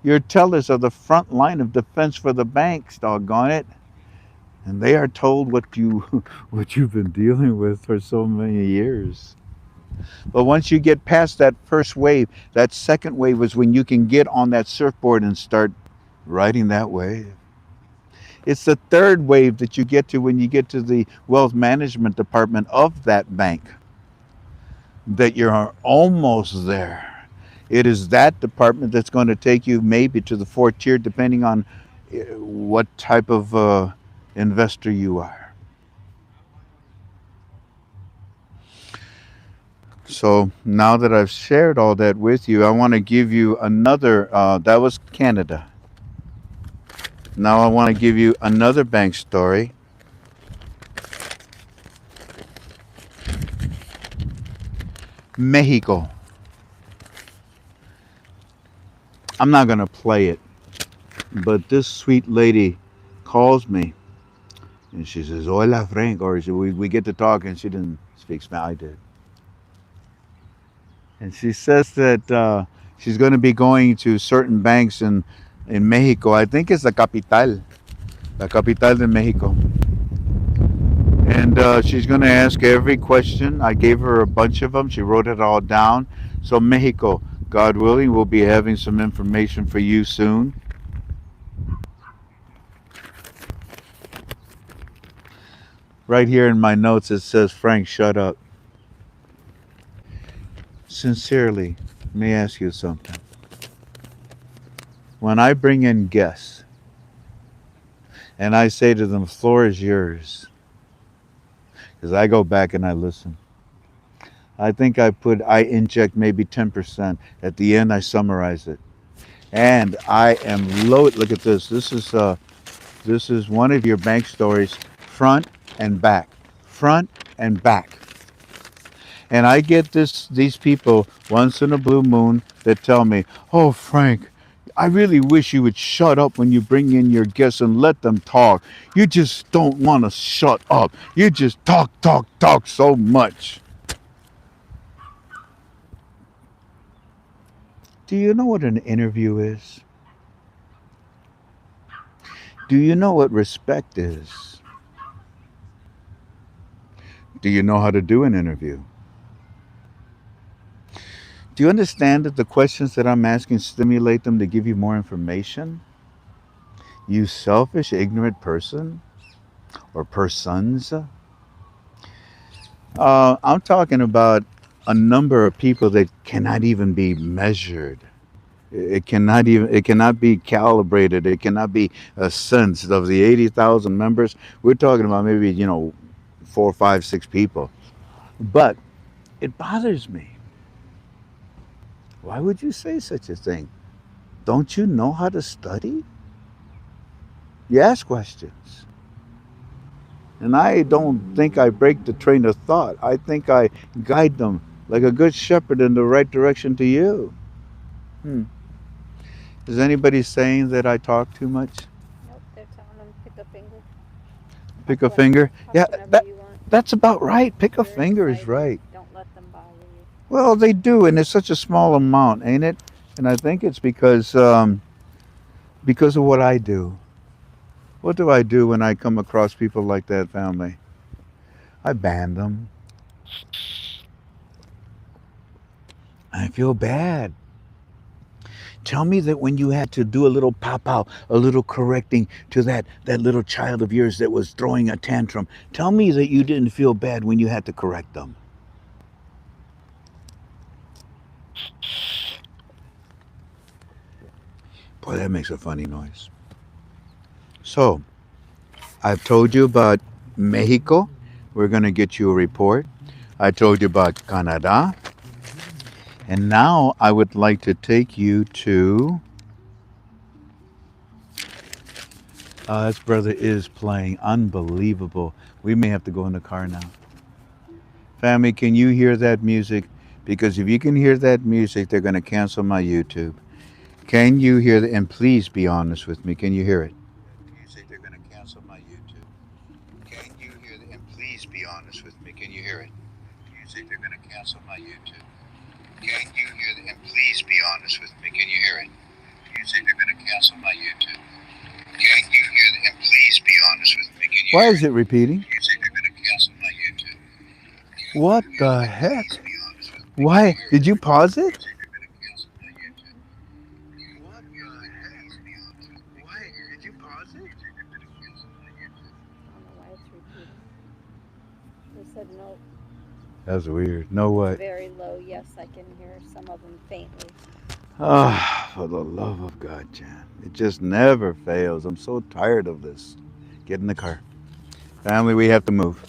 Your tellers are the front line of defense for the banks, doggone it. And they are told what what you've been dealing with for so many years. But once you get past that first wave, that second wave is when you can get on that surfboard and start riding that wave. It's the third wave that you get to when you get to the wealth management department of that bank, that you're almost there. It is that department that's going to take you maybe to the fourth tier, depending on what type of investor you are. So now that I've shared all that with you, I want to give you another. That was Canada. Now I want to give you another bank story. Mexico. I'm not going to play it, but this sweet lady calls me and she says, Hola, Frank. Or we get to talk, and she didn't speak Spanish. I did. And she says that she's going to be going to certain banks in Mexico. I think it's la capital de Mexico. And she's going to ask every question. I gave her a bunch of them. She wrote it all down. So, Mexico, God willing, we'll be having some information for you soon. Right here in my notes, it says, Frank, shut up. Sincerely, let me ask you something. When I bring in guests and I say to them, the floor is yours, because I go back and I listen. I think I inject maybe 10%. At the end, I summarize it. And I am loaded. Look at this. This is one of your bank stories, front and back, front and back. And I get these people once in a blue moon that tell me, "Oh, Frank, I really wish you would shut up when you bring in your guests and let them talk. You just don't want to shut up. You just talk, talk, talk so much." Do you know what an interview is? Do you know what respect is? Do you know how to do an interview? Do you understand that the questions that I'm asking stimulate them to give you more information? You selfish, ignorant person or persons. I'm talking about a number of people that cannot even be measured. It cannot be calibrated. It cannot be sensed. Of the 80,000 members, we're talking about maybe, 4, 5, 6 people. But it bothers me. Why would you say such a thing? Don't you know how to study? You ask questions. And I don't think I break the train of thought. I think I guide them like a good shepherd in the right direction to you. Hmm. Is anybody saying that I talk too much? Nope, they're telling them pick a finger. Pick Talk a when, finger? talk Yeah, whenever you want. that's about right. Pick a You're finger is excited. right. Don't let them bother you. Well, they do, and it's such a small amount, ain't it? And I think it's because of what I do. What do I do when I come across people like that, family? I ban them. I feel bad. Tell me that when you had to do a little pop out, a little correcting to that little child of yours that was throwing a tantrum. Tell me that you didn't feel bad when you had to correct them. Boy, that makes a funny noise. So, I've told you about Mexico. We're going to get you a report. I told you about Canada. And now I would like to take you to. This brother is playing. Unbelievable. We may have to go in the car now. Family, can you hear that music? Because if you can hear that music, they're going to cancel my YouTube. Can you hear that? And please be honest with me. Can you hear it? Music, they're going to cancel my YouTube. Can you hear that? And please be honest with me. Can you hear it? Music, they're going to cancel my YouTube. Can you hear that? And please be honest with me. Can you hear it? Music, they're going to cancel my YouTube. Can you hear that? And please be honest with me. Can you Why is it repeating? Music, they're going to cancel my YouTube. What the heck? Why? Did you pause it? What the heck? Why? Did you pause it? I don't know why it's repeating. They said no. That's weird. No It's what? very low. Yes, I can hear some of them faintly. Ah, for the love of God, Jan. It just never fails. I'm so tired of this. Get in the car. Family, we have to move.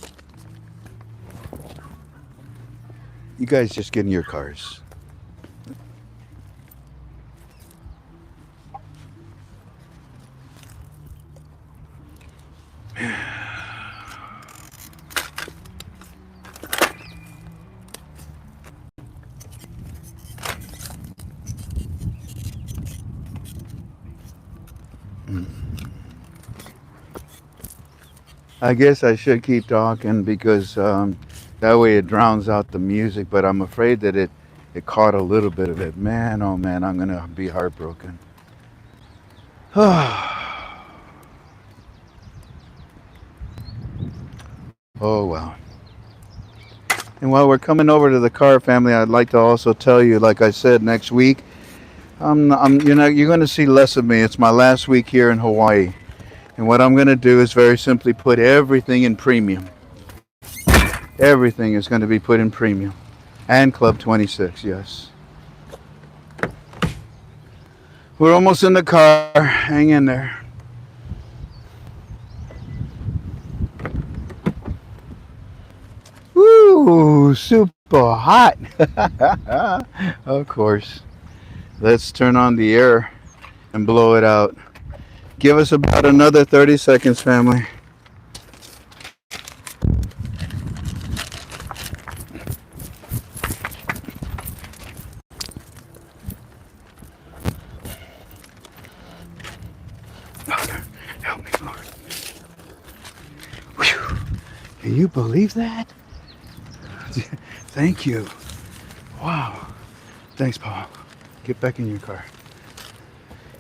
You guys just get in your cars. I guess I should keep talking because that way it drowns out the music, but I'm afraid that it caught a little bit of it. Man, oh man, I'm going to be heartbroken. Oh well. And while we're coming over to the car, family, I'd like to also tell you, like I said, next week, you're going to see less of me. It's my last week here in Hawaii. And what I'm going to do is very simply put everything in premium. Everything is going to be put in premium. And Club 26, yes. We're almost in the car. Hang in there. Woo! Super hot. Of course. Let's turn on the air and blow it out. Give us about another 30 seconds, family. Help me, Lord. Whew. Can you believe that? Thank you. Wow. Thanks, Paul. Get back in your car.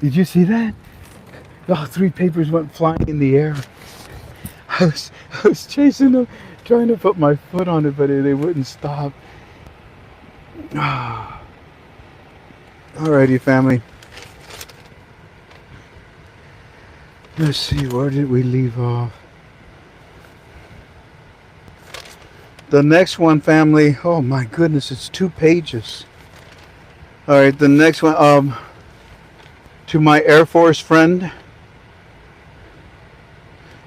Did you see that? All three papers went flying in the air. I was chasing them, trying to put my foot on it, but they wouldn't stop. Alrighty, family. Let's see, where did we leave off? The next one, family. Oh my goodness, it's 2 pages. All right, the next one. To my Air Force friend,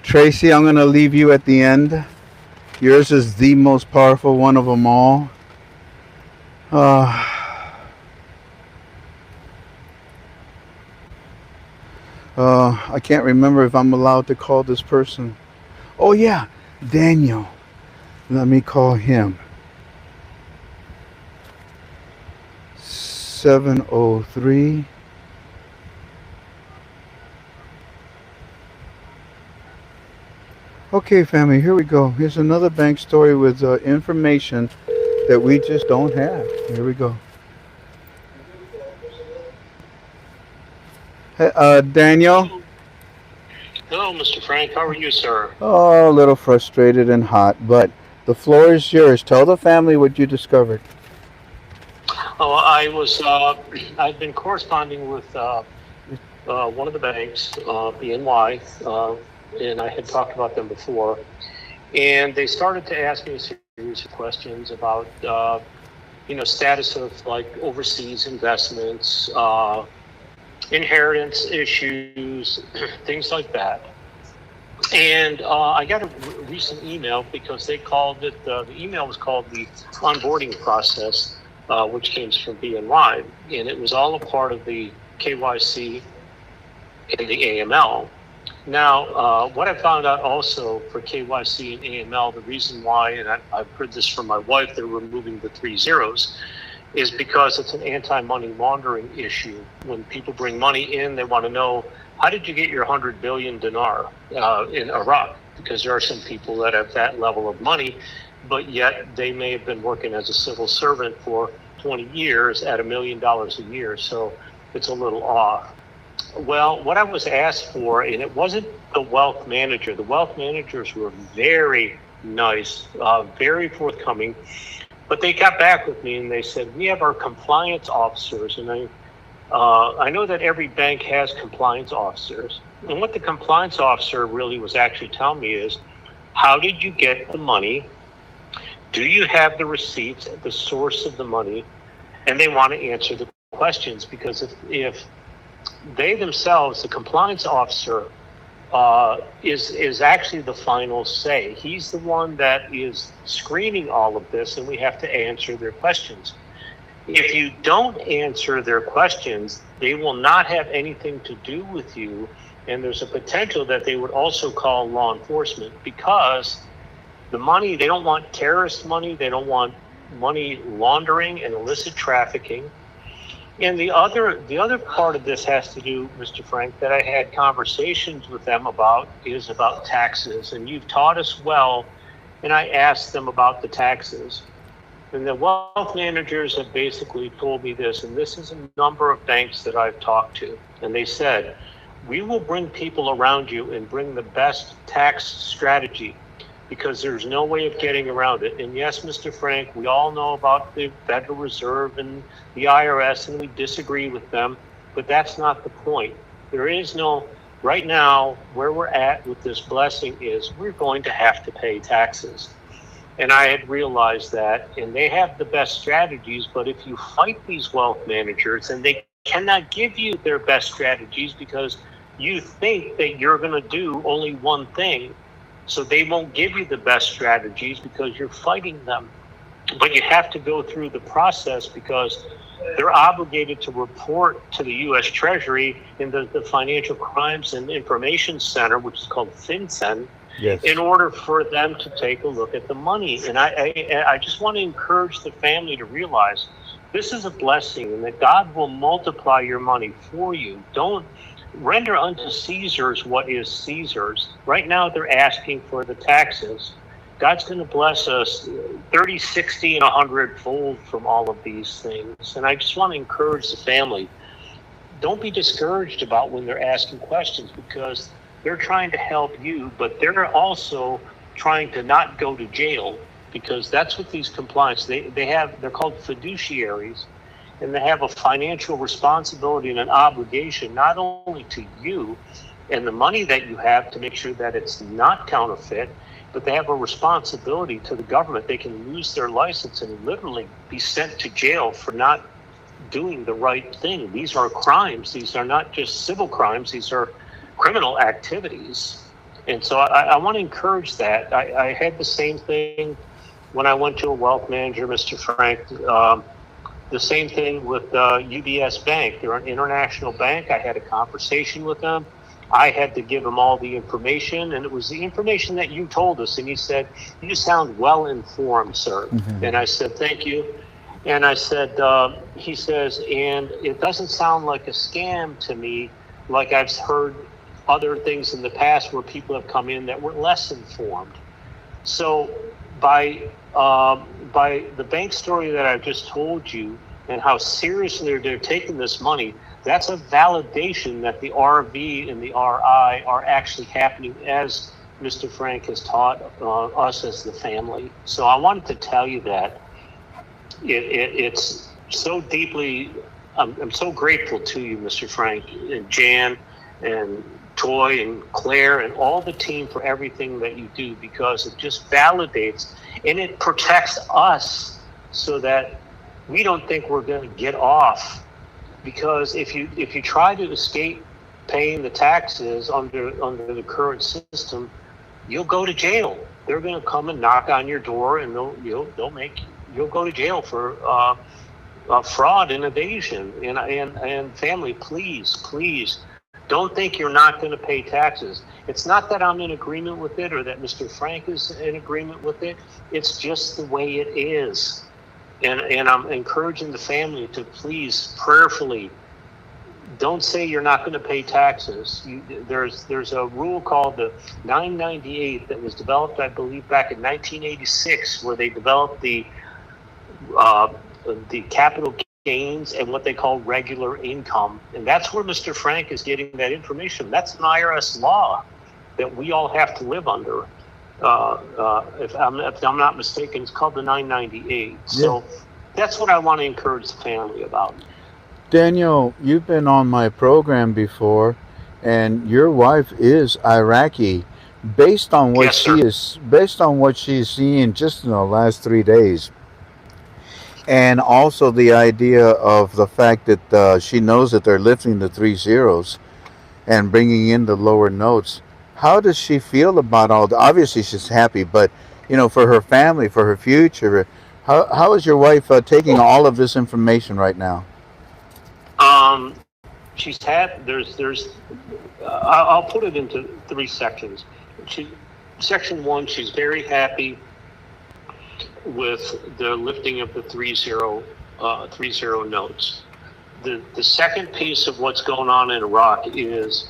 Tracy, I'm gonna leave you at the end. Yours is the most powerful one of them all. I can't remember if I'm allowed to call this person. Oh yeah, Daniel. Let me call him. 703. Okay, family, here we go. Here's another bank story with information that we just don't have. Here we go. Hey, Daniel. Hello, Mr. Frank. How are you, sir? Oh, a little frustrated and hot, but the floor is yours. Tell the family what you discovered. Oh, I was. I've been corresponding with one of the banks, BNY, and I had talked about them before. And they started to ask me a series of questions about, status of like overseas investments, inheritance issues, things like that. And I got a recent email because they called it, the email was called the onboarding process, which came from BNY. And it was all a part of the KYC and the AML. Now, what I found out also for KYC and AML, the reason why, and I've heard this from my wife, they're removing the three zeros, is because it's an anti-money laundering issue. When people bring money in, they want to know, how did you get your 100 billion dinar in Iraq? Because there are some people that have that level of money, but yet they may have been working as a civil servant for 20 years at $1 million a year. So it's a little off. Well, what I was asked for, and it wasn't the wealth manager. The wealth managers were very nice, very forthcoming. But they got back with me and they said, we have our compliance officers. And I know that every bank has compliance officers. And what the compliance officer really was actually telling me is, how did you get the money? Do you have the receipts at the source of the money? And they want to answer the questions, because if they themselves, the compliance officer, is actually the final say. He's the one that is screening all of this, and we have to answer their questions. If you don't answer their questions, they will not have anything to do with you, and there's a potential that they would also call law enforcement, because the money, they don't want terrorist money, they don't want money laundering and illicit trafficking. And the other part of this has to do, Mr. Frank, that I had conversations with them about, is about taxes. And you've taught us well, and I asked them about the taxes. And the wealth managers have basically told me this, and this is a number of banks that I've talked to. And they said, we will bring people around you and bring the best tax strategy, because there's no way of getting around it. And yes, Mr. Frank, we all know about the Federal Reserve and the IRS, and we disagree with them, but that's not the point. There is no, right now, where we're at with this blessing is we're going to have to pay taxes. And I had realized that, and they have the best strategies, but if you fight these wealth managers, and they cannot give you their best strategies because you think that you're going to do only one thing, so they won't give you the best strategies because you're fighting them. But you have to go through the process, because they're obligated to report to the U.S. Treasury in the Financial Crimes and Information Center, which is called FinCEN, Yes. in order for them to take a look at the money. And I just want to encourage the family to realize this is a blessing, and that God will multiply your money for you. Don't render unto Caesar's what is Caesar's. Right now, they're asking for the taxes. God's going to bless us 30, 60, and 100 fold from all of these things. And I just want to encourage the family, don't be discouraged about when they're asking questions, because they're trying to help you, but they're also trying to not go to jail, because that's what these compliance, they're called fiduciaries, and they have a financial responsibility and an obligation not only to you and the money that you have to make sure that it's not counterfeit, but they have a responsibility to the government. They can lose their license and literally be sent to jail for not doing the right thing. These are crimes. These are not just civil crimes. These are criminal activities. And so I want to encourage that. I had the same thing when I went to a wealth manager, Mr. Frank. The same thing with UBS Bank. They're an international bank. I had a conversation with them. I had to give him all the information, and it was the information that you told us. And he said, you sound well informed, sir. Mm-hmm. And I said, thank you. And I said, he says, and it doesn't sound like a scam to me, like I've heard other things in the past where people have come in that were less informed. So by the bank story that I've just told you, and how seriously they're taking this money, that's a validation that the RV and the RI are actually happening as Mr. Frank has taught us as the family. So I wanted to tell you that it's so deeply. I'm so grateful to you, Mr. Frank, and Jan, and Toy, and Claire, and all the team for everything that you do, because it just validates and it protects us so that we don't think we're going to get off. Because if you try to escape paying the taxes under the current system, you'll go to jail. They're going to come and knock on your door, and you'll go to jail for fraud and evasion. And family, please don't think you're not going to pay taxes. It's not that I'm in agreement with it or that Mr. Frank is in agreement with it. It's just the way it is. And I'm encouraging the family to please prayerfully don't say you're not going to pay taxes. There's a rule called the 998 that was developed, I believe, back in 1986, where they developed uh, the capital gains and what they call regular income, and that's where Mr. Frank is getting that information. That's an IRS law that we all have to live under. If I'm not mistaken, it's called the 998. Yeah. So that's what I want to encourage the family about. Daniel, you've been on my program before, and your wife is Iraqi. Yes, sir. Based on what she's seeing just in the last 3 days, and also the idea of the fact that she knows that they're lifting the three zeros and bringing in the lower notes. How does she feel about all? Obviously, she's happy, but for her family, for her future, how is your wife taking all of this information right now? She's had I'll put it into three sections. She, Section one, she's very happy with the lifting of the 30 notes. The second piece of what's going on in Iraq is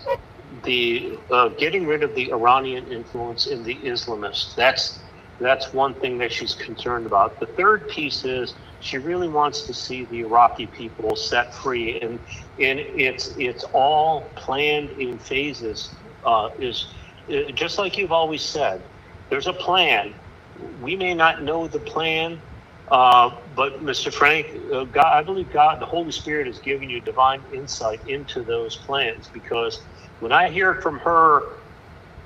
the getting rid of the Iranian influence in the Islamists. That's one thing that she's concerned about. The third piece is she really wants to see the Iraqi people set free, and it's all planned in phases. Is Just like you've always said, there's a plan. We may not know the plan, but Mr. Frank, God, I believe God, the Holy Spirit, has given you divine insight into those plans, because when I hear it from her,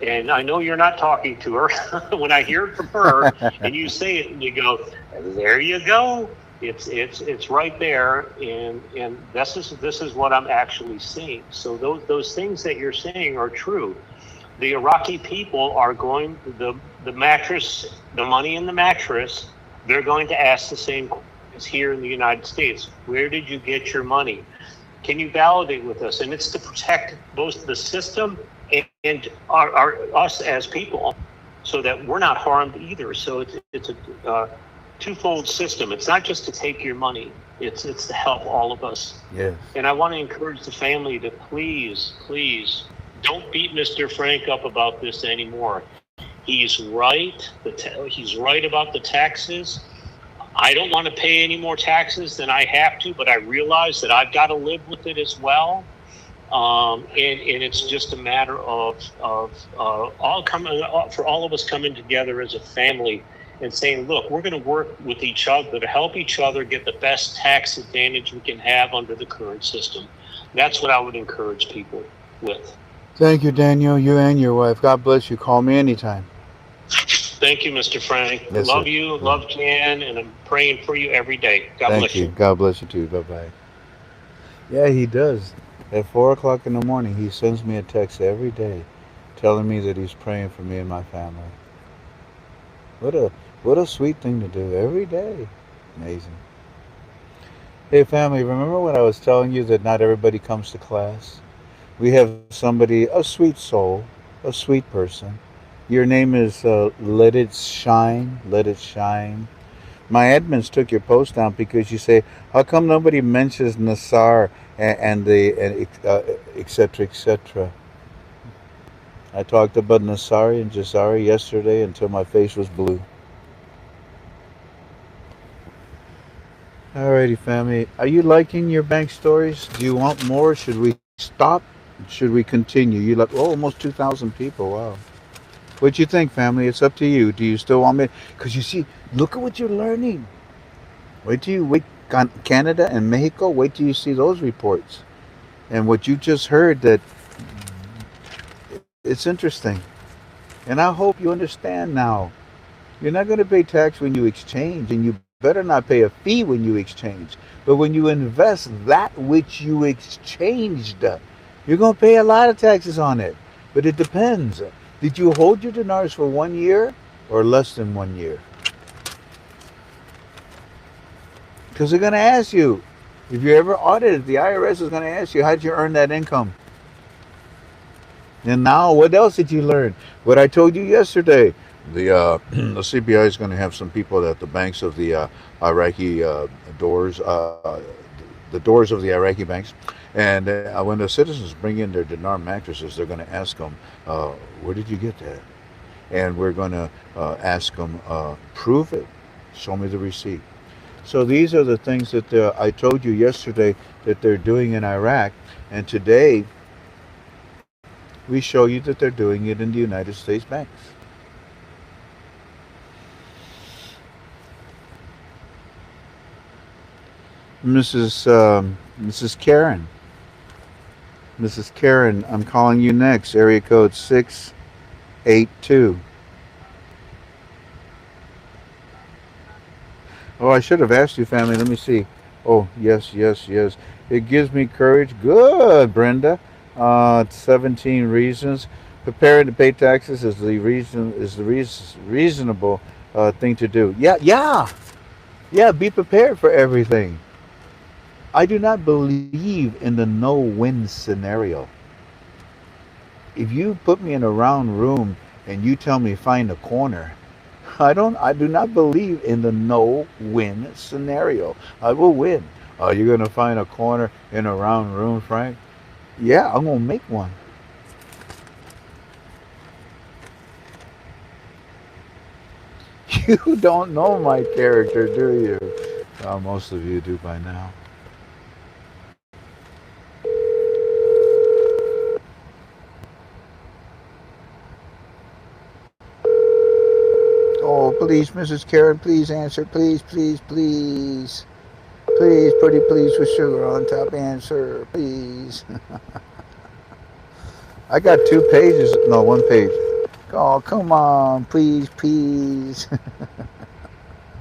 and I know you're not talking to her, when I hear it from her and you say it and you go, there you go. It's right there, and this is what I'm actually seeing. So those things that you're saying are true. The Iraqi people are going, the mattress, the money in the mattress, they're going to ask the same questions here in the United States. Where did you get your money? Can you validate with us? And it's to protect both the system and us as people, so that we're not harmed either. So it's a twofold system. It's not just to take your money. It's to help all of us. Yes. And I want to encourage the family to please don't beat Mr. Frank up about this anymore. He's right. He's right about the taxes. I don't want to pay any more taxes than I have to, but I realize that I've got to live with it as well. And it's just a matter of all coming for all of us coming together as a family and saying, look, we're going to work with each other to help each other get the best tax advantage we can have under the current system. That's what I would encourage people with. Thank you, Daniel. You and your wife. God bless you. Call me anytime. Thank you, Mr. Frank. Yes, sir. Love you, love Jan, and I'm praying for you every day. God Thank bless you. you. God bless you too. Bye bye. Yeah, he does. At 4 o'clock in the morning, he sends me a text every day, telling me that he's praying for me and my family. What a what a sweet thing to do every day. Amazing. Hey, family. Remember when I was telling you that not everybody comes to class? We have somebody, a sweet soul, a sweet person. Your name is Let It Shine. Let It Shine. My admins took your post down because you say, how come nobody mentions Nassar and et cetera, et cetera. I talked about Nassari and Jasari yesterday until my face was blue. Alrighty, family. Are you liking your bank stories? Do you want more? Should we stop? Should we continue? You like almost 2,000 people. Wow. What you think, family? It's up to you. Do you still want me? Because you see, look at what you're learning. Wait till you wait. Canada and Mexico. Wait till you see those reports and what you just heard. That it's interesting, and I hope you understand now. You're not going to pay tax when you exchange, and you better not pay a fee when you exchange. But when you invest that which you exchanged, you're going to pay a lot of taxes on it. But it depends. Did you hold your dinars for 1 year or less than 1 year? Because they're going to ask you. If you're ever audited, the IRS is going to ask you, how did you earn that income? And now, what else did you learn? What I told you yesterday. The CBI is going to have some people at the banks of the Iraqi doors, the doors of the Iraqi banks, and when the citizens bring in their dinar mattresses, they're going to ask them, "Where did you get that?" And we're going to ask them, "Prove it. Show me the receipt." So these are the things that I told you yesterday that they're doing in Iraq, and today we show you that they're doing it in the United States banks. Mrs. Karen. Mrs. Karen, I'm calling you next. Area code 682. Oh, I should have asked you, family. Let me see. Oh, yes, yes, yes. It gives me courage. Good, Brenda. 17 reasons. Preparing to pay taxes is the reasonable thing to do. Yeah, yeah, yeah. Be prepared for everything. I do not believe in the no-win scenario. If you put me in a round room and you tell me find a corner, I do not believe in the no-win scenario. I will win. Are you gonna find a corner in a round room, Frank? Yeah, I'm gonna make one. You don't know my character, do you? Most of you do by now. Oh, please, Mrs. Karen, please answer. Please, please, please. Please, pretty please with sugar on top. Answer, please. I got 2 pages. No, 1 page. Oh, come on. Please, please.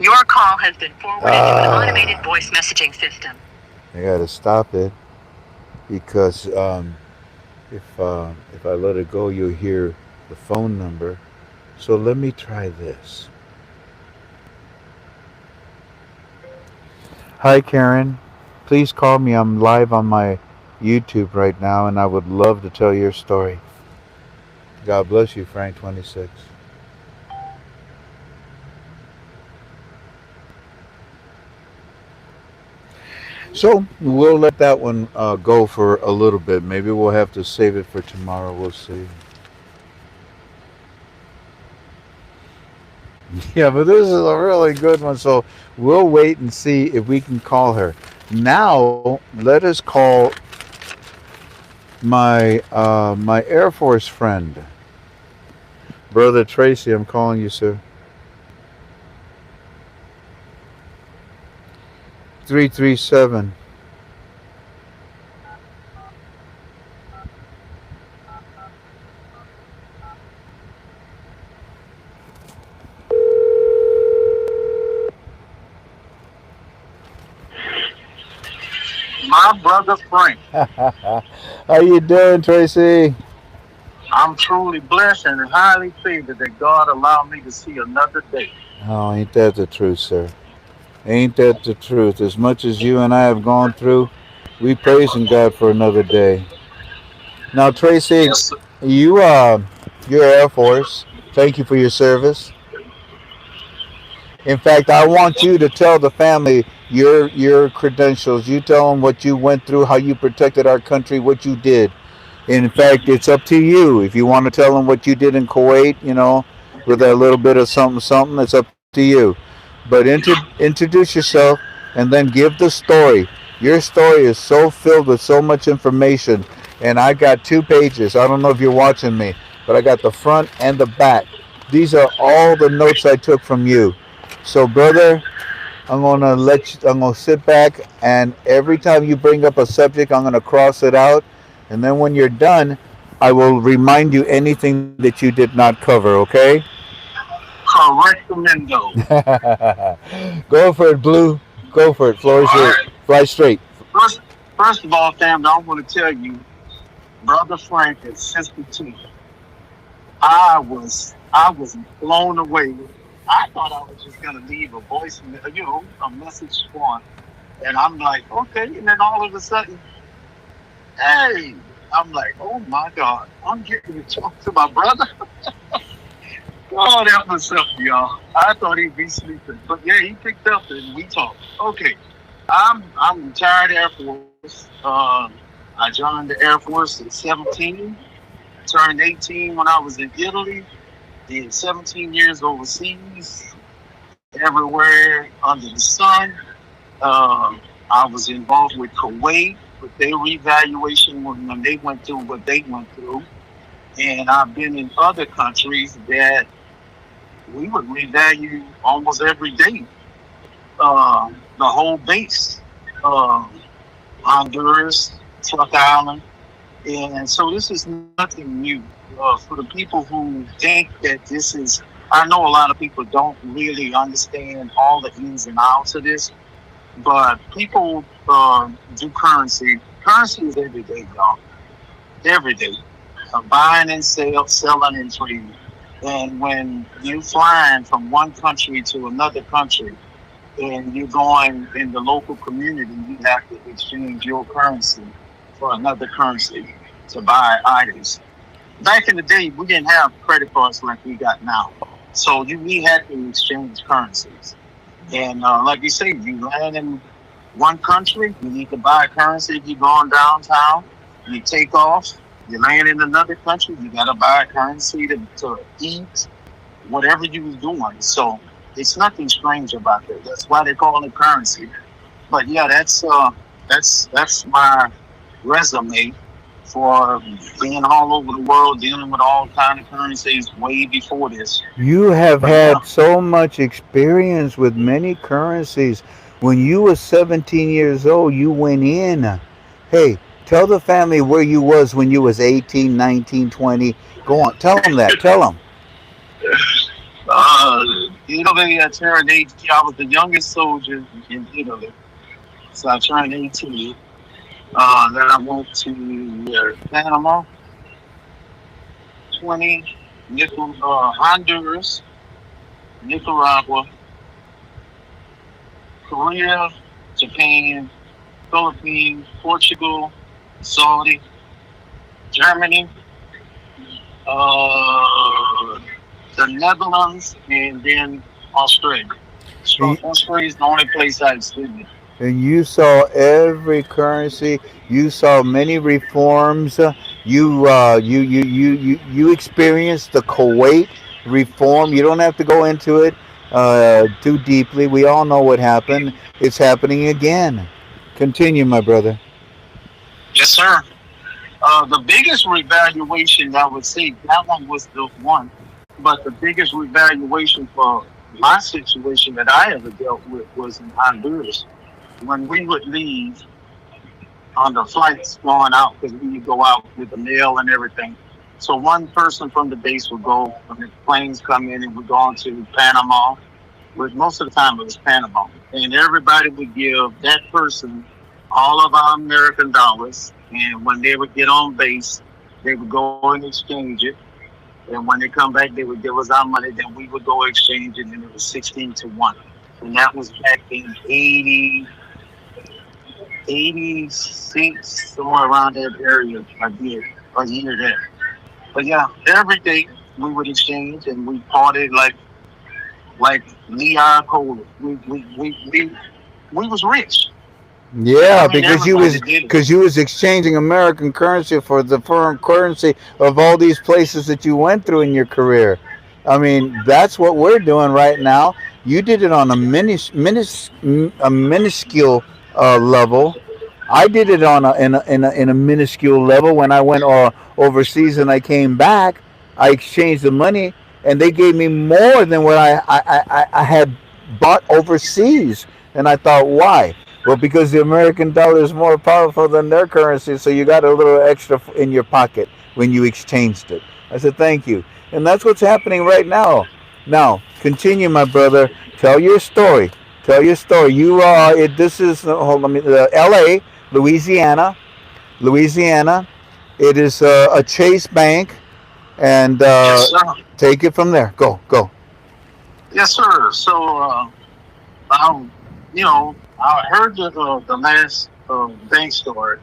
Your call has been forwarded to an automated voice messaging system. I got to stop it because if I let it go, you'll hear the phone number. So let me try this. Hi, Karen. Please call me. I'm live on my YouTube right now, and I would love to tell your story. God bless you, Frank26. So we'll let that one go for a little bit. Maybe we'll have to save it for tomorrow. We'll see. Yeah, but this is a really good one. So we'll wait and see if we can call her. Now let us call my Air Force friend, Brother Tracy. I'm calling you, sir. 337. My brother Frank. How you doing, Tracy? I'm truly blessed and highly favored that God allowed me to see another day. Oh, ain't that the truth, sir? Ain't that the truth? As much as you and I have gone through, we praising God for another day. Now, Tracy, Yes, sir. you you're Air Force. Thank you for your service. In fact, I want you to tell the family your credentials. You tell them what you went through, how you protected our country, what you did. In fact, it's up to you. If you want to tell them what you did in Kuwait, with a little bit of something, something, it's up to you. But introduce yourself and then give the story. Your story is so filled with so much information, and I got 2 pages. I don't know if you're watching me, but I got the front and the back. These are all the notes I took from you. So, brother, I'm gonna sit back, and every time you bring up a subject, I'm gonna cross it out, and then when you're done, I will remind you anything that you did not cover. Okay? Correctamento. Go for it, Blue. Go for it. Floor All is yours. right. Fly straight. First, first of all, family, I want to tell you, Brother Frank and Sister T, I was blown away. I thought I was just gonna leave a voice, a message for him. And I'm like, okay. And then all of a sudden, hey, I'm like, oh my God, I'm getting to talk to my brother. Oh, that was something, y'all. I thought he'd be sleeping, but yeah, he picked up and we talked. Okay, I'm retired Air Force. I joined the Air Force at 17, turned 18 when I was in Italy, did 17 years overseas, everywhere under the sun. I was involved with Kuwait with their revaluation when they went through what they went through. And I've been in other countries that we would revalue almost every day. The whole base, um, Honduras, Tuck Island. And so this is nothing new. For the people who think that this is, I know a lot of people don't really understand all the ins and outs of this, but people do currency. Currency is every day, y'all. Every day. Buying and selling and trading. And when you're flying from one country to another country and you're going in the local community, you have to exchange your currency for another currency to buy items. Back in the day, we didn't have credit cards like we got now. So we had to exchange currencies. And like you say, you land in one country, you need to buy currency. If you're going downtown, you take off, you land in another country, you got to buy currency to eat, whatever you was doing. So it's nothing strange about that. That's why they call it currency. But yeah, that's my resume for being all over the world, dealing with all kind of currencies way before this. You have But yeah, had so much experience with many currencies. When you were 17 years old, you went in. Hey, tell the family where you was when you was 18, 19, 20. Go on, tell them that. Tell them. uh, Italy, I turned 18. I was the youngest soldier in Italy, so I turned 18. Then I went to Panama, 20, Honduras, Nicaragua, Korea, Japan, Philippines, Portugal, Saudi, Germany, uh, the Netherlands, and then Australia. So And Australia is the only place I've visited. and you saw every currency. You saw many reforms. You experienced the Kuwait reform. You don't have to go into it too deeply. We all know what happened. It's happening again. Continue, my brother. Yes, sir. The biggest revaluation, I would say, that one was the one. But the biggest revaluation for my situation that I ever dealt with was in Honduras. When we would leave on the flights going out, because we would go out with the mail and everything. So one person from the base would go, when the planes come in, and we're going to Panama, which most of the time it was Panama. And everybody would give that person all of our American dollars. And when they would get on base, they would go and exchange it. And when they come back, they would give us our money. Then we would go exchange it, and it was 16-1. And that was back in 86, somewhere around that area. I did a year there. But yeah, every day we would exchange, and we partied like Leon Cola. We was rich. Yeah, I mean, because everybody did it. you was exchanging American currency for the foreign currency of all these places that you went through in your career. I mean, that's what we're doing right now. You did it on a a minuscule level. I did it on in a minuscule level. When I went overseas and I came back, I exchanged the money, and they gave me more than what I had bought overseas. And I thought, why? Well, because the American dollar is more powerful than their currency, so you got a little extra in your pocket when you exchanged it. I said, thank you. And that's what's happening right now. Now, continue, my brother. Tell your story. Tell your story. You this is hold on, L.A., Louisiana, Louisiana. It is a Chase Bank, and Yes, sir. take it from there. Go, go. Yes, sir. So, I, I heard the last bank story.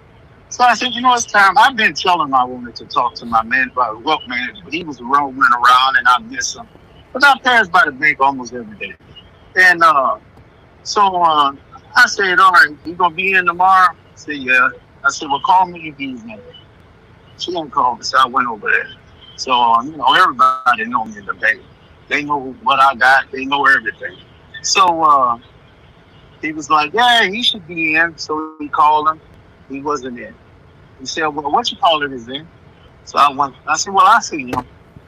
So I said, it's time. I've been telling I wanted to talk to my man, my wealth manager, but he was roaming around and I miss him. But I pass by the bank almost every day. And so I said, all right, you going to be in tomorrow? I said, yeah. I said, well, call me if he's in. She didn't call me, so I went over there. So, everybody know me in the bank. They know what I got. They know everything. So he was like, yeah, he should be in. So he called him. He wasn't in. He said, well, what you call it is in. So I went. I said, well, I see him.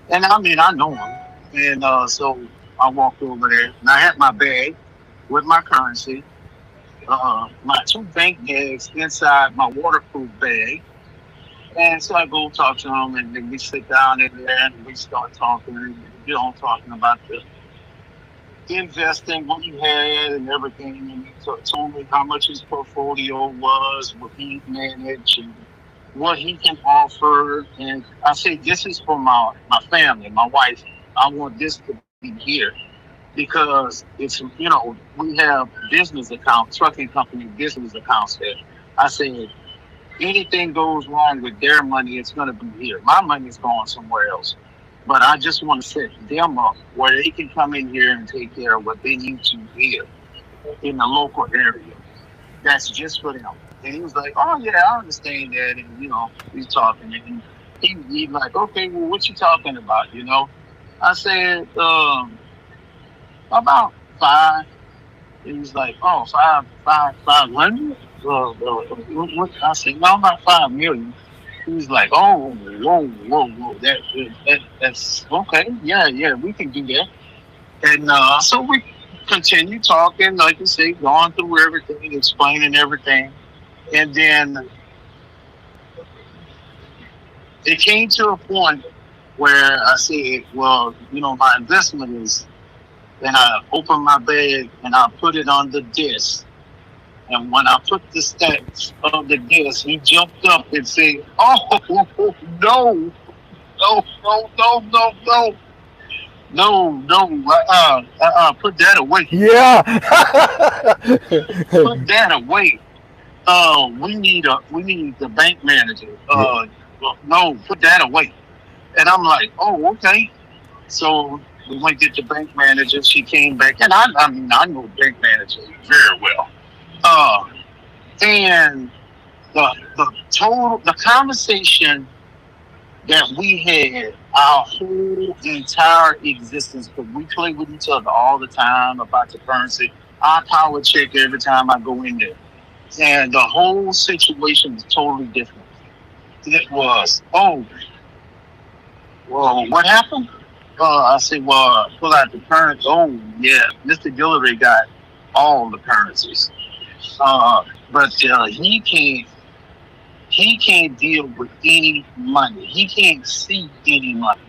And I mean, I know him. And so I walked over there. And I had my bag with my currency, my two bank bags inside my waterproof bag. And so I go talk to him, and then we sit down in there and we start talking, talking about the investing, what he had, and everything. And he told me how much his portfolio was, what he managed, and what he can offer. And I said, this is for my family, my wife. I want this to be here because we have business accounts, trucking company business accounts there. I said, anything goes wrong with their money, it's going to be here. My money is going somewhere else. But I just want to set them up where they can come in here and take care of what they need to here in the local area. That's just for them. And he was like, oh, yeah, I understand that. And, he's talking. And he's like, okay, well, what you talking about, I said, about five. He was like, oh, 500? I said, no, about 5 million. He was like, oh, whoa, whoa, whoa, that's okay. Yeah, yeah, we can do that. And so we continued talking, like you say, going through everything, explaining everything. And then it came to a point where I said, well, my investment is, and I opened my bag and I put it on the desk. And when I put the stats of the desk, he jumped up and said, oh, no, no, no, no, no, no. No, no, put that away. Yeah. Put that away. We need the bank manager. No, put that away. And I'm like, oh, okay. So we went to get the bank manager. She came back, and I mean, I know the bank manager very well. Uh, and the conversation that we had our whole entire existence, because we play with each other all the time about the currency. I power check every time I go in there. And the whole situation was totally different. It was, oh, well, what happened? I said, well, pull out the currency. Oh, yeah, Mr. Guillory got all the currencies. But he can't deal with any money. He can't see any money.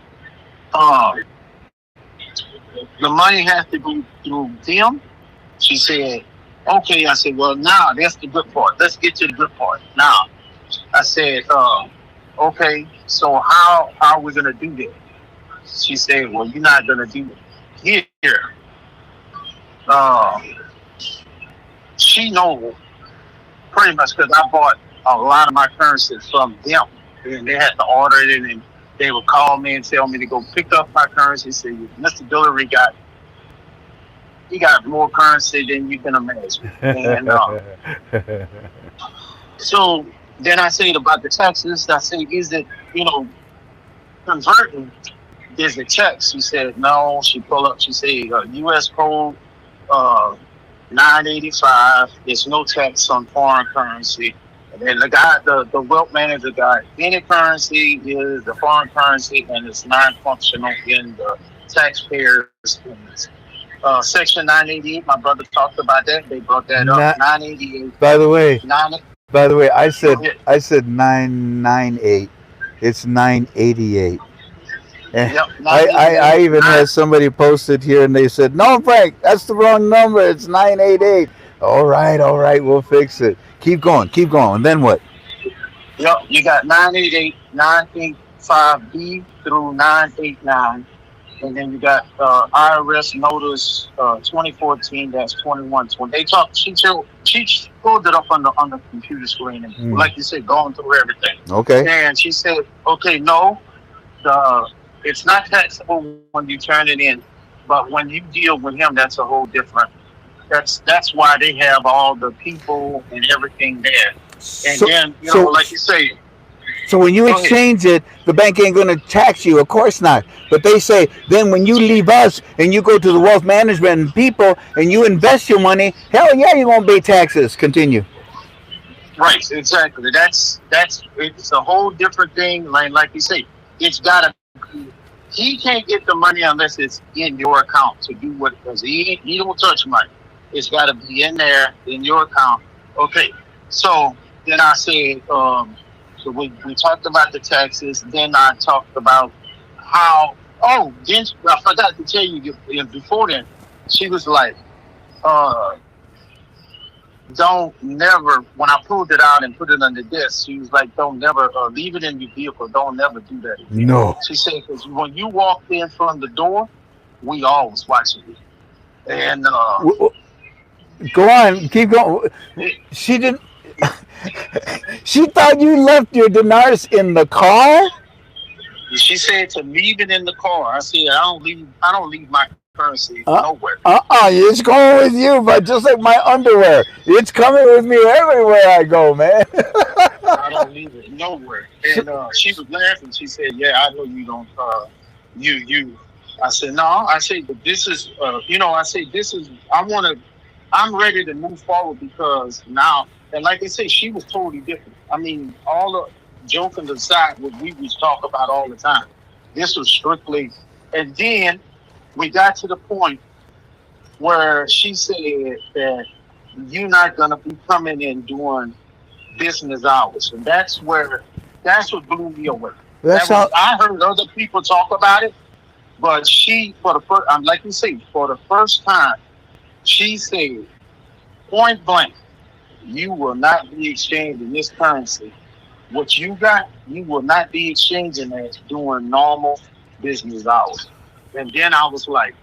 Uh, the money has to go through them. She said, okay. I said, well, now that's the good part. Let's get to the good part. Now, I said, okay, so how are we going to do that? She said, well, you're not going to do it here. Uh, she know pretty much because I bought a lot of my currencies from them. And they had to order it, and they would call me and tell me to go pick up my currency. Say, Mr. Dillery he got more currency than you can imagine. And so then I said about the taxes, I said, is it, converting, is it checks? She said, no. She pulled up, she said, U.S. code, uh, 985. There's no tax on foreign currency. And then the guy, the wealth manager got any currency is the foreign currency and it's non-functional in the taxpayers' hands. Section 988, my brother talked about that. They brought that up. Not, 988, by the way, 9, by the way, go ahead. I said 998. It's 988. Eh, Yep, I 988, even had somebody post it here and they said, "No, Frank, that's the wrong number. It's 988." All right, we'll fix it. Keep going. And then what? Yep, you got 988, 985B through 989. And then you got IRS notice 2014-2120. They talk. She pulled it up on the computer screen and, Mm, like you said, going through everything. okay. And she said, "Okay, no, the it's not taxable when you turn it in, but when you deal with him, that's a whole different. That's why they have all the people and everything there. And So, then so, like you say, so when you go ahead. exchange it, the bank ain't going to tax you. Of course not. But they say then when you leave us and you go to the wealth management and people and you invest your money, hell yeah, you're going to pay taxes. Continue. Right, exactly. That's it's a whole different thing. Like you say, it's gotta be. He can't get the money unless it's in your account to do what because he don't touch money. It's gotta be in there in your account. Okay. So then I said, so we talked about the taxes. Then I talked about how. Oh, then I forgot to tell you before then. She was like, uh, don't never when I pulled it out and put it on the desk, she was like, "Don't never leave it in your vehicle. Don't never do that again." No. She said, "Because when you walked in from the door, we always watching you." And Go on. Keep going. it, She didn't. She thought you left your dinars in the car? she said to leave it in the car. I said, I don't leave my currency Uh, nowhere. It's going with you, but just like my underwear, it's coming with me everywhere I go, man. I don't leave it nowhere. And she was laughing. She said, "Yeah, I know you don't. You." I said, "No." I said, "But this is, I said this is. I'm ready to move forward because now, and like I said, she was totally different. I mean, all the joking aside, what we was talk about all the time. This was strictly, and then we got to the point where she said that you're not gonna be coming in doing business hours, and that's what blew me away. That's That how. was I heard other people talk about it, but she for the first, I'm like you say, for the first time, she said point blank, you will not be exchanging this currency. What you got, you will not be exchanging that during normal business hours. And then I was like,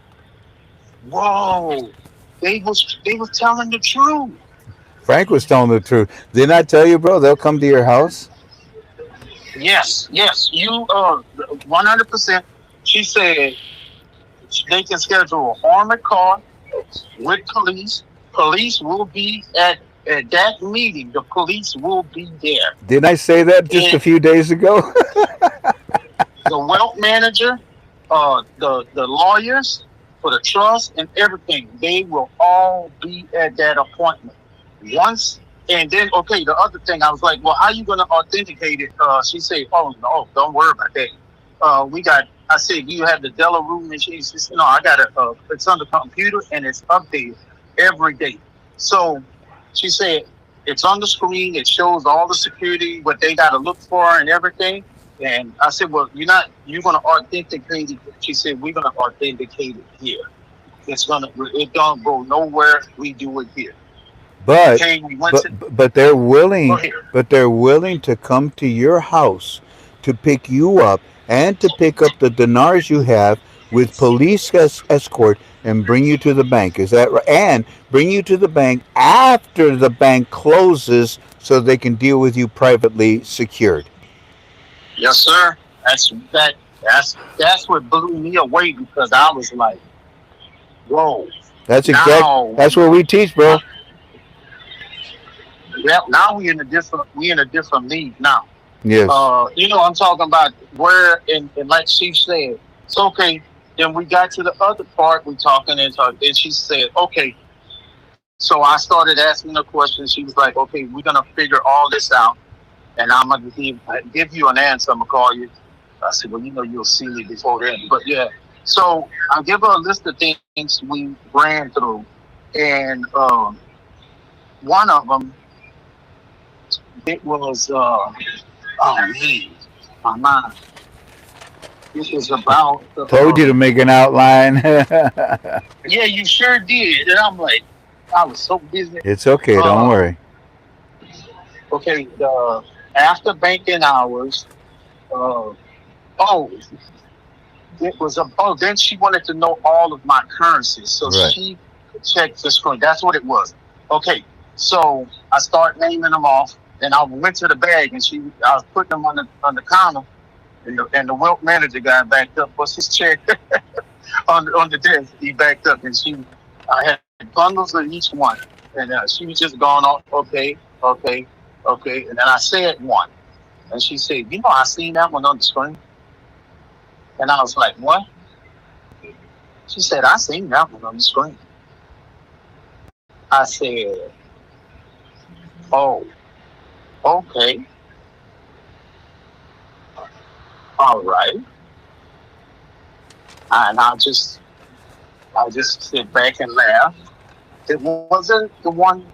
whoa, they was telling the truth. Frank was telling the truth. Didn't I tell you, bro? They'll come to your house. Yes, yes, you 100%. She said they can schedule an armored car with police. Police will be at that meeting. The police will be there. Didn't I say that just a And few days ago? the wealth manager, the lawyers for the trust and everything, they will all be at that appointment. Once and then okay, the other thing I was like, well, how you gonna authenticate it? She said, oh no, don't worry about that. We got I said, do you have the Delarue machine? She said, no, I got it. It's on the computer and it's updated every day. So she said, it's on the screen. It shows all the security, what they got to look for and everything. And I said, well, you're going to authenticate it. She said, we're going to authenticate it here. It don't go nowhere. We do it here. but Okay, we went to, but they're go willing. ahead. But they're willing to come to your house to pick you up and to pick up the dinars you have with police escort and bring you to the bank. Is that right? And bring you to the bank after the bank closes so they can deal with you privately secured. Yes, sir. That's what blew me away because I was like, whoa. Now, That's what we teach, uh, bro. yeah, now we in a different league now. Yes. I'm talking about where and like she said, it's okay. Then we got to the other part. We talking and talking. Then she said, "Okay." So I started asking her questions. She was like, "Okay, we're gonna figure all this out, and I'm gonna give you an answer. I'm gonna call you." I said, "Well, you'll see me before then." But yeah, so I give her a list of things we ran through, and one of them it was oh man, my mind. It was about the Told you to make an outline. yeah, you sure did. And I'm like, I was so busy. It's okay. Don't Uh, worry. okay, after banking hours, uh, oh, then she wanted to know all of my currencies. So Right. she checked the screen. That's what it was. Okay, so I start naming them off. And I went to the bag and I was putting them on the counter. And the wealth manager guy backed up. What's his check on the desk? He backed up and I had bundles of each one. And she was just going on, okay, okay, okay. And then I said one. And she said, I seen that one on the screen. And I was like, what? She said, I seen that one on the screen. I said, oh, okay, all right. And I just sit back and laugh. It wasn't the one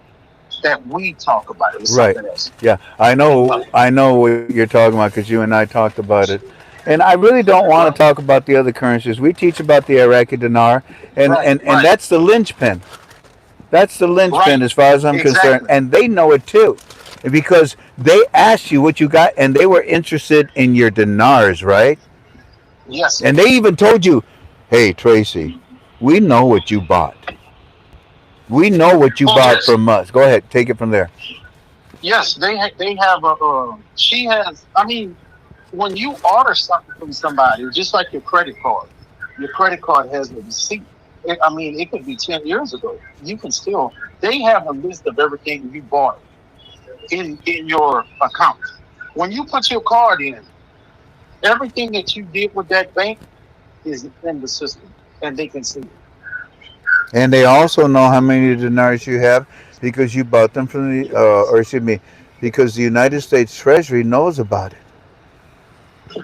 that we talk about. It was something Right. else. Yeah. I But, know. I know what you're talking about because you and I talked about it. And I really don't want to well, talk about the other currencies. We teach about the Iraqi dinar, and, right, and, and right, that's the linchpin. That's the linchpin right. as far as I'm concerned. Exactly. And they know it too. Because they asked you what you got and they were interested in your dinars, right? Yes, And they even told you, hey, Tracy, we know what you bought. We know what you oh bought yes, from us. Go ahead, take it from there. yes. They have a. She has. I mean, when you order something from somebody, just like your credit card has a receipt. I mean, it could be 10 years ago. You can still. They have a list of everything you bought in your account. When you put your card in, everything that you did with that bank is in the system, and they can see it. And they also know how many dinars you have because you bought them from or excuse me, because the United States Treasury knows about it.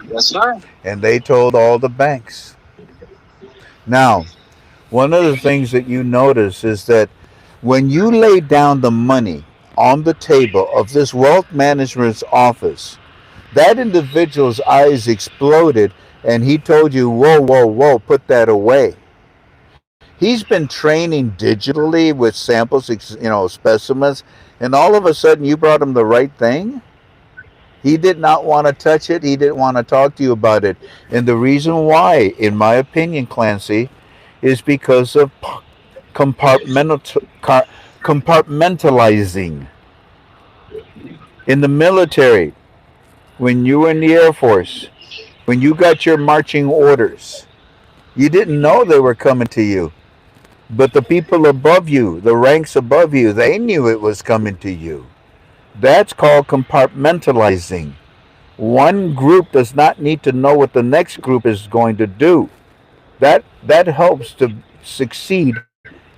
Yes, sir. And they told all the banks. Now, one of the things that you notice is that when you lay down the money on the table of this wealth management's office, that individual's eyes exploded and he told you, whoa, whoa, whoa, put that away. He's been training digitally with samples, specimens, and all of a sudden you brought him the right thing. He did not want to touch it. He didn't want to talk to you about it. And the reason why, in my opinion, Clancy, is because of compartmentalizing. In the military, when you were in the Air Force, when you got your marching orders, you didn't know they were coming to you. But the people above you, the ranks above you, they knew it was coming to you. That's called compartmentalizing. One group does not need to know what the next group is going to do. That helps to succeed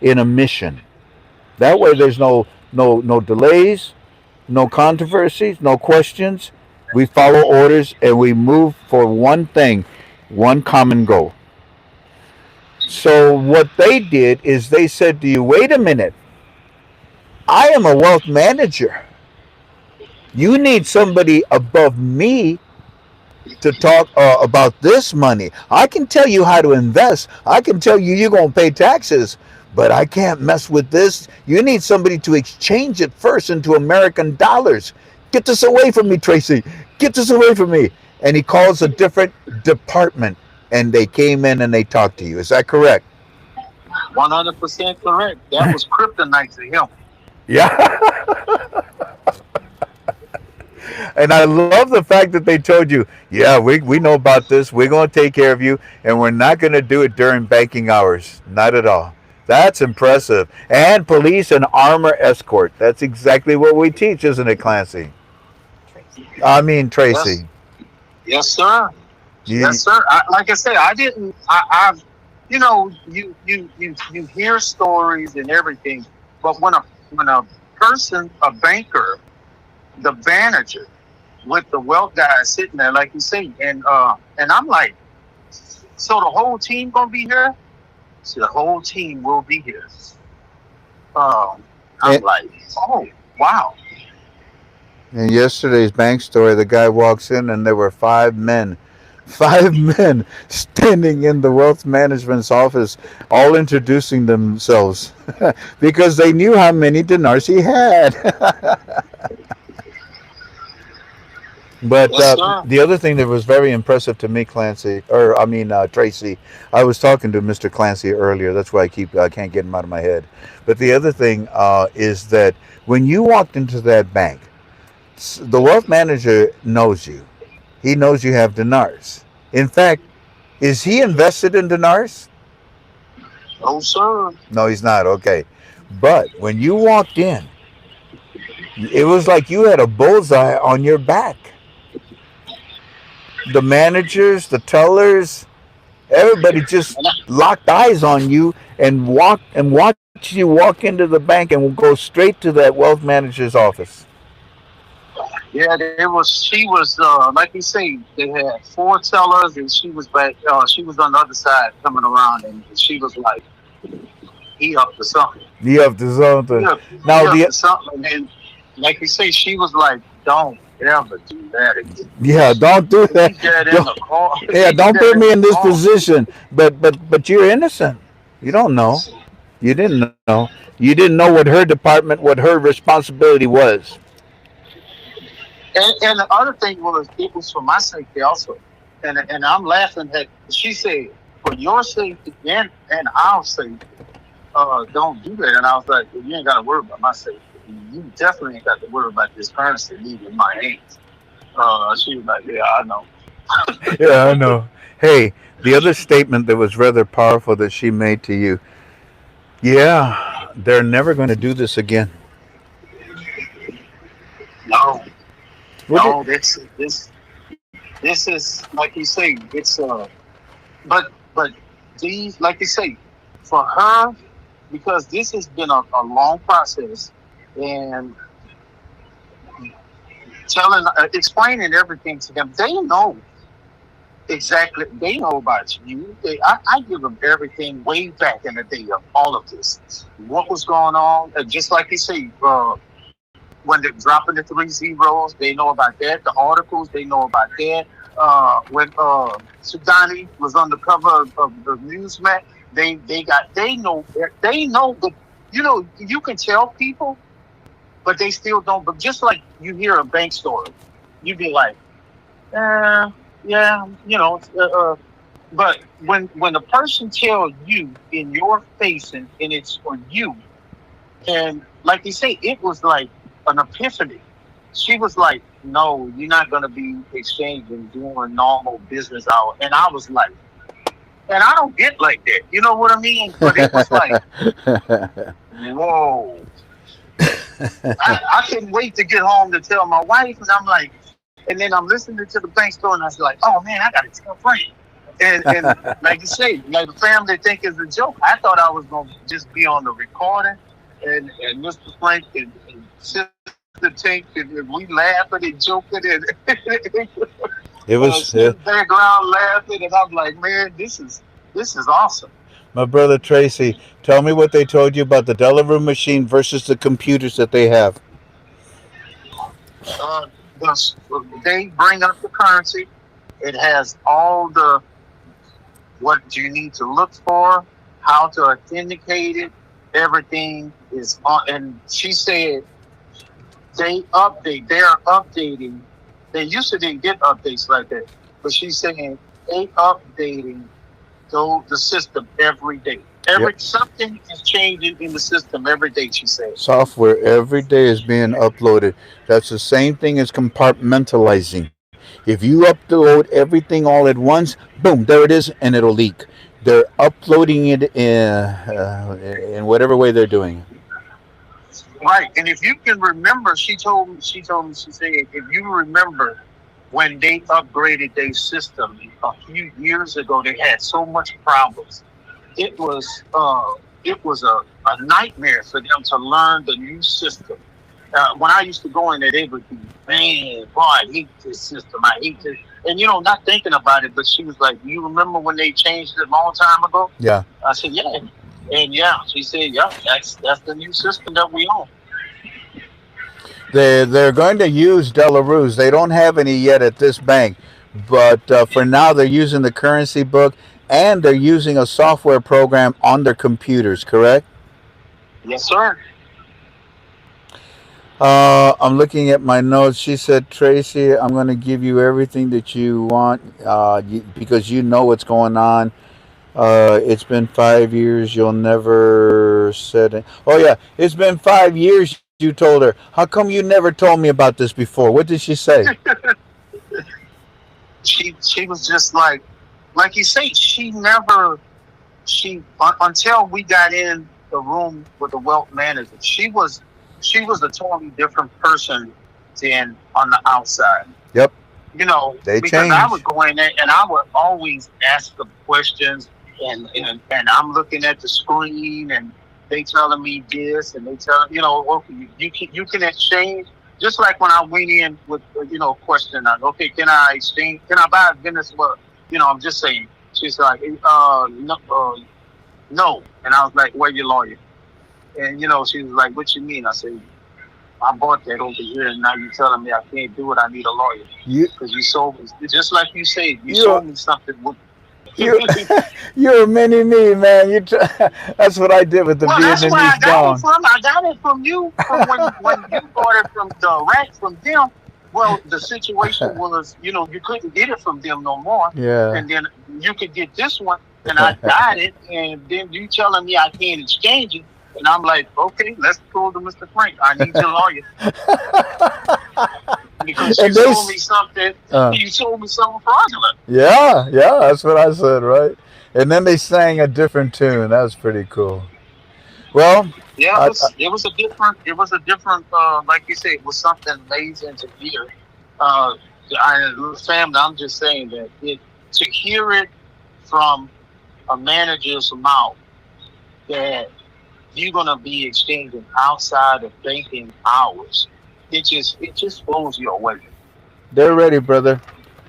in a mission. That way there's no delays, no controversies, no questions. We follow orders and we move for one thing, one common goal. So what they did is they said to you, wait a minute, I am a wealth manager. You need somebody above me to talk about this money. I can tell you how to invest. I can tell you you're going to pay taxes, but I can't mess with this. You need somebody to exchange it first into American dollars. Get this away from me, Tracy. Get this away from me. And he calls a different department and they came in and they talked to you. Is that correct? 100% correct. That was kryptonite to him. Yeah. And I love the fact that they told you, yeah, we know about this. We're going to take care of you. And we're not going to do it during banking hours. Not at all. That's impressive. And police and armor escort. That's exactly what we teach, isn't it, Clancy? I mean, Yes, Tracy. yes, sir. You, Yes, sir. Like I said, I didn't. I've, you hear stories and everything, but when a person, a banker, the manager with the wealth guy sitting there, like you say, and I'm like, so the whole team gonna be here? So the whole team will be here. Um, I'm and, like, oh wow, in yesterday's bank story, the guy walks in and there were 5 men. 5 men standing in the wealth management's office, all introducing themselves because they knew how many dinars he had. But yes, sir. the other thing that was very impressive to me, Clancy, or I mean Tracy, I was talking to Mr. Clancy earlier. That's why I can't get him out of my head. But the other thing is that when you walked into that bank, the wealth manager knows you. He knows you have dinars. In fact, is he invested in dinars? No, sir. No, he's not. Okay, but when you walked in, it was like you had a bullseye on your back. The managers, the tellers, everybody just And I, locked eyes on you and watched you walk into the bank and go straight to that wealth manager's office. yeah, there was. She was like you say. They had four tellers, and she was back. She was on the other side coming around, and she was like, "He up to something." You have to He something. up, Now he up the to something. And then, like you say, she was like, "Don't ever do that again." yeah, don't do that. Leave that in Don't, the car. yeah, Leave don't that put in me the in this car. position. But you're innocent. You don't know. You didn't know. You didn't know what her department, what her responsibility was. And the other thing was, it was for my safety also. And I'm laughing at. She said, "For your safety and our safety, don't do that." And I was like, well, "You ain't got to worry about my safety. You definitely ain't got to worry about this currency leaving my hands." She was like, "Yeah, I know." Yeah, I know. Hey, the other statement that was rather powerful that she made to you. Yeah, they're never going to do this again. No, What did, no, this is like you say. It's but these, like you say, for her, because this has been a long process, and explaining everything to them, they know exactly. They know about you. I give them everything way back in the day of all of this, what was going on, and just like you say, when they're dropping the three zeros, they know about that. The articles, they know about that. When Sudani was on the cover of the Newsmat, they know, but you can tell people, but they still don't. But just like you hear a bank story, you'd be like, yeah, but when a person tells you in your face, and it's for you, and like you say, it was like an epiphany. She was like, "No, you're not gonna be exchanging doing normal business hour." And I was like, and I don't get like that. You know what I mean? But it was like, whoa. I couldn't wait to get home to tell my wife, and I'm like, and then I'm listening to the bank story, and I was like, "Oh man, I gotta tell Frank." And like you say, like the family think it's a joke. I thought I was gonna just be on the recording, and Mr. Frank and Sister Tank, and we laughing and joking, and it she was in the background laughing, and I'm like, man, this is awesome. my brother Tracy. Tell me what they told you about the delivery machine versus the computers that they have. Uh, they bring up the currency. It has all the what you need to look for, how to authenticate it. Everything is on. And she said they're updating. They used to didn't get updates like that, but she's saying they updating the system every day. Yep. Every something is changing in the system every day. She said. Software every day is being uploaded. That's the same thing as compartmentalizing. If you upload everything all at once, boom, there it is, and it'll leak. They're uploading it in whatever way they're doing it. Right, and if you can remember, she told me. She said, if you remember when they upgraded their system a few years ago, they had so much problems. It was a nightmare for them to learn the new system. When I used to go in there, they would be, man, boy, I hate this system. I hate this. And not thinking about it, but she was like, "You remember when they changed it a long time ago?" Yeah. I said, "Yeah." And yeah, she said, "Yeah, that's the new system that we own." They're going to use Delarue's. They don't have any yet at this bank, but for now they're using the currency book and they're using a software program on their computers. Correct? Yes, sir. I'm looking at my notes. She said, "Tracy, I'm going to give you everything that you want because you know what's going on. It's been 5 years. You'll never said it. Oh yeah, it's been 5 years. You told her. How come you never told me about this before? What did she say? She was just like you say, until we got in the room with the wealth manager, she was a totally different person than on the outside. Yep, they Because I would change. go in there and I would always ask them questions, and I'm looking at the screen, and they telling me this, and they tell okay, you can exchange. Just like when I went in with question, okay, can I exchange? Can I buy Venezuela? I'm just saying. She's like, no, no, and I was like, where your lawyer? And she was like, what you mean? I said, I bought that over here, and now you're telling me I can't do it. I need a lawyer You, because you sold me, just like you said, you you, sold me something. you, you're a mini me, man. That's what I did with the Well, that's where I Vietnamese got it dong. from. I got it from you, from when you bought it from direct from them. Well, the situation was, you couldn't get it from them no more, Yeah. and then you could get this one, and I got it, and then you telling me I can't exchange it, and I'm like, okay, let's go to Mr. Frank. I need your lawyer because you And they, sold me something. uh, You sold me something fraudulent. yeah, yeah, that's what I said, right? And then they sang a different tune. That was pretty cool. Well, Yeah, it I, was it was a different like you said, it was something amazing to hear. Family, I'm just saying that to hear it from a manager's mouth that you're gonna be exchanging outside of banking hours, it just blows you away. they're ready, brother.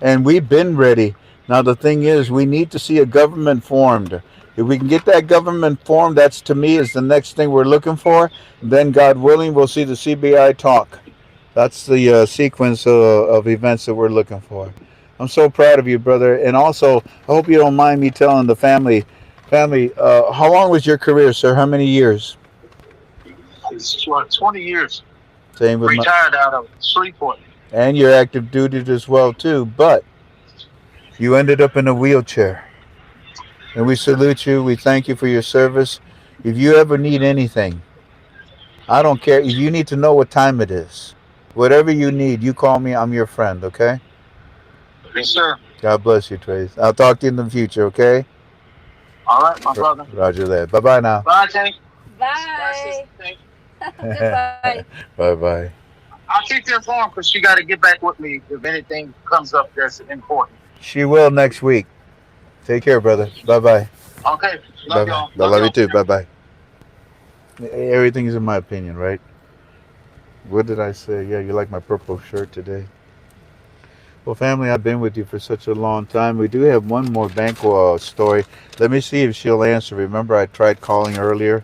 And we've been ready. Now, the thing is, we need to see a government formed. If we can get that government formed, that's to me is the next thing we're looking for. Then, God willing, we'll see the CBI talk. That's the sequence of events that we're looking for. I'm so proud of you, brother. And also, I hope you don't mind me telling the family. Family, how long was your career, sir? How many years? It's what, 20 years Same with my, retired out of Shreveport. and your active duty as well too. But you ended up in a wheelchair, and we salute you. We thank you for your service. If you ever need anything, I don't care. If you need to know what time it is, whatever you need, you call me. I'm your friend. Okay. Yes, sir. God bless you, Trace. I'll talk to you in the future. Okay. All right, my brother. Roger that. Bye bye now. Bye, Tank. Bye, sister Bye. Tank. Goodbye. Bye bye. I'll keep you informed because she got to get back with me if anything comes up that's important. She will next week. Take care, brother. Bye bye. Okay. Bye Love bye. y'all. I Love love you y'all. too. Bye bye. Everything is in my opinion, right? What did I say? Yeah, you like my purple shirt today. Well, family, I've been with you for such a long time. We do have one more bank story. Let me see if she'll answer. Remember, I tried calling earlier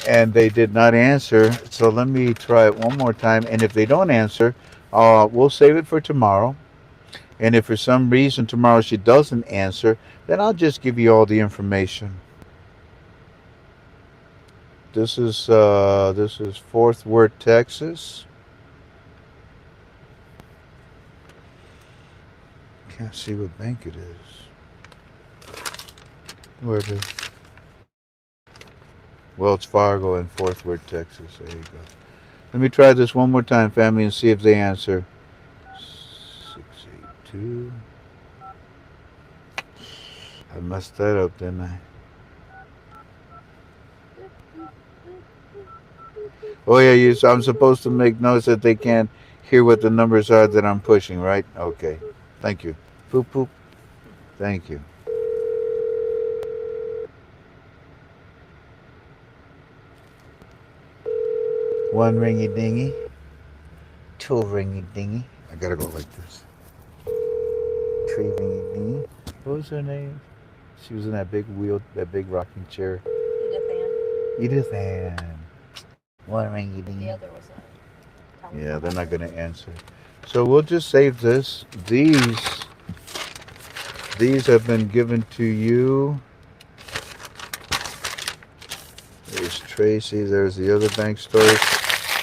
and they did not answer. So let me try it one more time. And if they don't answer, we'll save it for tomorrow. And if for some reason tomorrow she doesn't answer, then I'll just give you all the information. This is Fort Worth, Texas. Can't see what bank it is. Where it is? Wells Fargo in Fort Worth, Texas. There you go. Let me try this one more time, family, and see if they answer. 682. I messed that up, didn't I? Oh yeah, I'm supposed to make notes that they can't hear what the numbers are that I'm pushing, right? Okay. Thank you. Poop poop. Thank you. One ringy dingy. Two ringy dingy. I gotta go like this. Three ringy dingy. What was her name? She was in that big rocking chair. Edith Ann. Edith Ann. One ringy dingy. The other was a Yeah, they're telephone not gonna operator. answer. So we'll just save this. These have been given to you. There's Tracy. There's the other bank story.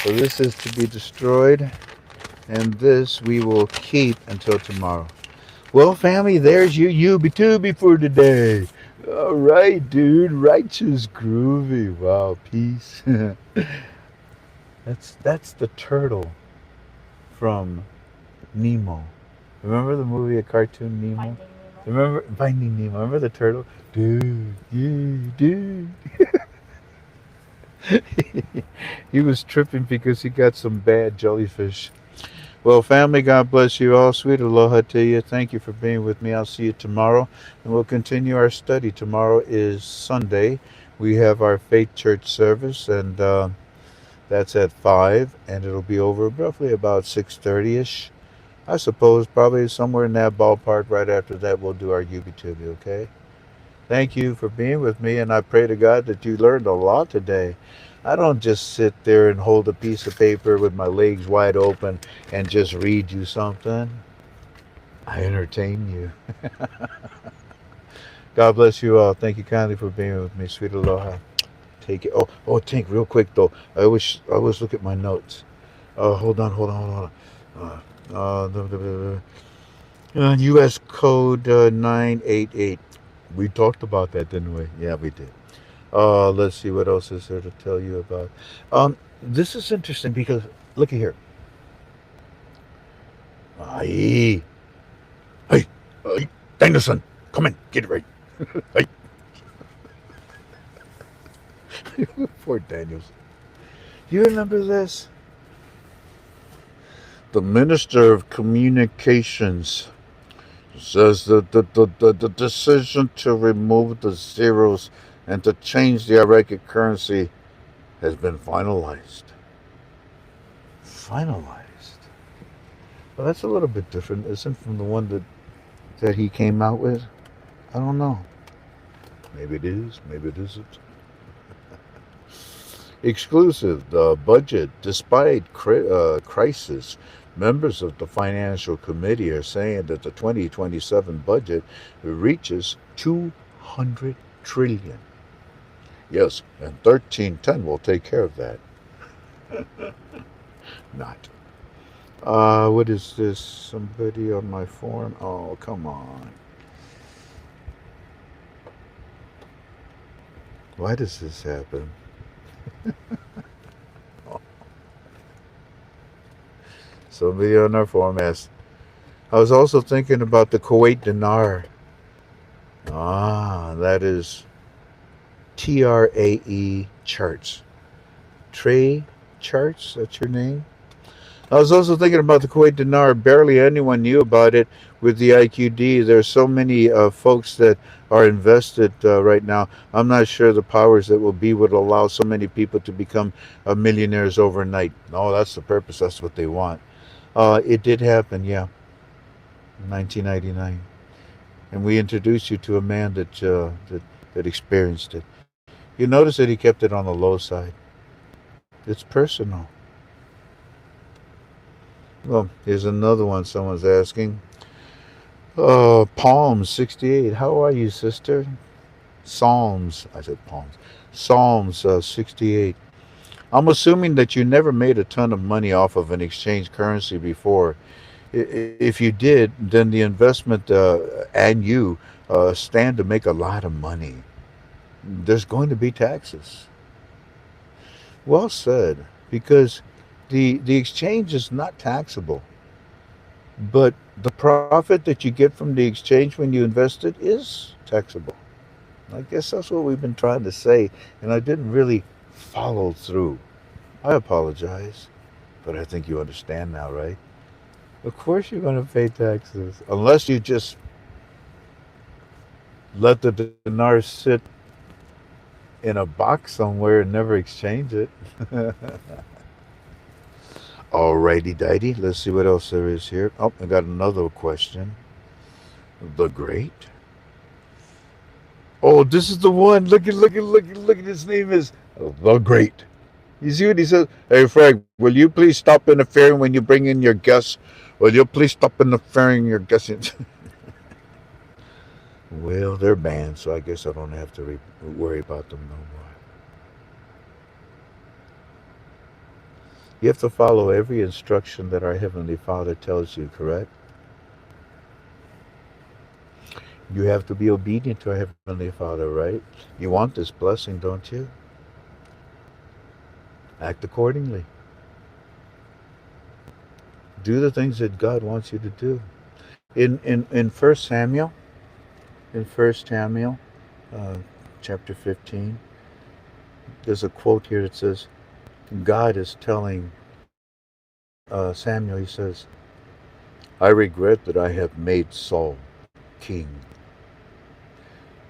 So this is to be destroyed, and this we will keep until tomorrow. Well, family, there's your Yubi for today. All right, dude. Righteous groovy. Wow, peace. That's the turtle from Nemo. Remember the movie, a cartoon Nemo? Finding Nemo. Remember Finding Nemo? Remember the turtle? Dude, yeah, dude. He was tripping because he got some bad jellyfish. Well, family, God bless you all. Sweet aloha to you. Thank you for being with me. I'll see you tomorrow, and we'll continue our study. Tomorrow is Sunday. We have our Faith Church service, and that's at 5, and it'll be over roughly about 6:30ish. I suppose probably somewhere in that ballpark. Right after that, we'll do our UBTV, okay? Thank you for being with me, and I pray to God that you learned a lot today. I don't just sit there and hold a piece of paper with my legs wide open and just read you something. I entertain you. God bless you all. Thank you kindly for being with me. Sweet aloha. Take it. Tink, real quick though. I always look at my notes. Hold on. U.S. Code 988. We talked about that, didn't we? Yeah, we did. Let's see what else is there to tell you about. This is interesting because look at here. Aye, hey, Danielson, come in, get it right. Hey, poor Daniels. Do you remember this? The Minister of Communications says that the decision to remove the zeros and to change the Iraqi currency has been finalized. Finalized. Well, that's a little bit different, isn't it, from the one that he came out with? I don't know. Maybe it is, maybe it isn't. Exclusive, the budget. Despite crisis, members of the Financial Committee are saying that the 2027 budget reaches 200 trillion. Yes, and 1310 will take care of that. Not. What is this? Somebody on my phone? Oh, come on. Why does this happen? Somebody on our forum asked. I was also thinking about the Kuwait dinar. That is TRAE charts. Trey charts, that's your name? I was also thinking about the Kuwait dinar. Barely anyone knew about it with the IQD. There's so many folks that are invested right now. I'm not sure the powers that will be would allow so many people to become millionaires overnight. No, that's the purpose. That's what they want. It did happen, yeah, in 1999, and we introduced you to a man that experienced it. You notice that he kept it on the low side. It's personal. Well, here's another one someone's asking. Palms 68. How are you, sister? Psalms. I said Palms. Psalms 68. I'm assuming that you never made a ton of money off of an exchange currency before. If you did, then the investment and you stand to make a lot of money. There's going to be taxes. Well said, because the exchange is not taxable, but the profit that you get from the exchange when you invest it is taxable. I guess that's what we've been trying to say, and I didn't really follow through. I apologize. But I think you understand now, right? Of course you're going to pay taxes. Unless you just let the dinar sit in a box somewhere and never exchange it. Alrighty, dighty. Let's see what else there is here. Oh, I got another question. The Great. Oh, this is the one. Look at his name is The Great. You see what he says? Hey, Frank, will you please stop interfering when you bring in your guests? Will you please stop interfering in your guests? Well, they're banned, so I guess I don't have to worry about them no more. You have to follow every instruction that our Heavenly Father tells you, correct? You have to be obedient to our Heavenly Father, right? You want this blessing, don't you? Act accordingly. Do the things that God wants you to do. In First Samuel, in First Samuel, uh, chapter 15, there's a quote here that says, God is telling Samuel, he says, I regret that I have made Saul king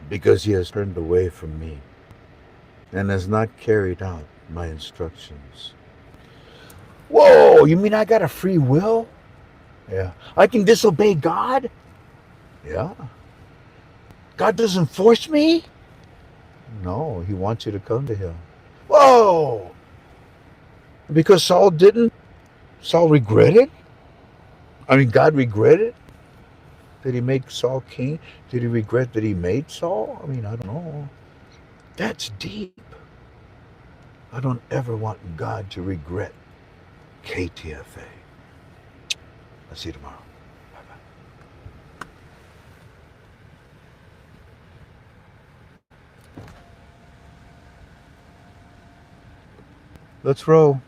because he has turned away from me and has not carried out my instructions. Whoa, you mean I got a free will? Yeah. I can disobey God? Yeah. God doesn't force me? No, he wants you to come to him. Whoa! Because Saul didn't? Saul regretted? I mean, God regretted that he made Saul king? Did he regret that he made Saul? I mean, I don't know. That's deep. I don't ever want God to regret KTFA. I'll see you tomorrow. Bye bye. Let's roll.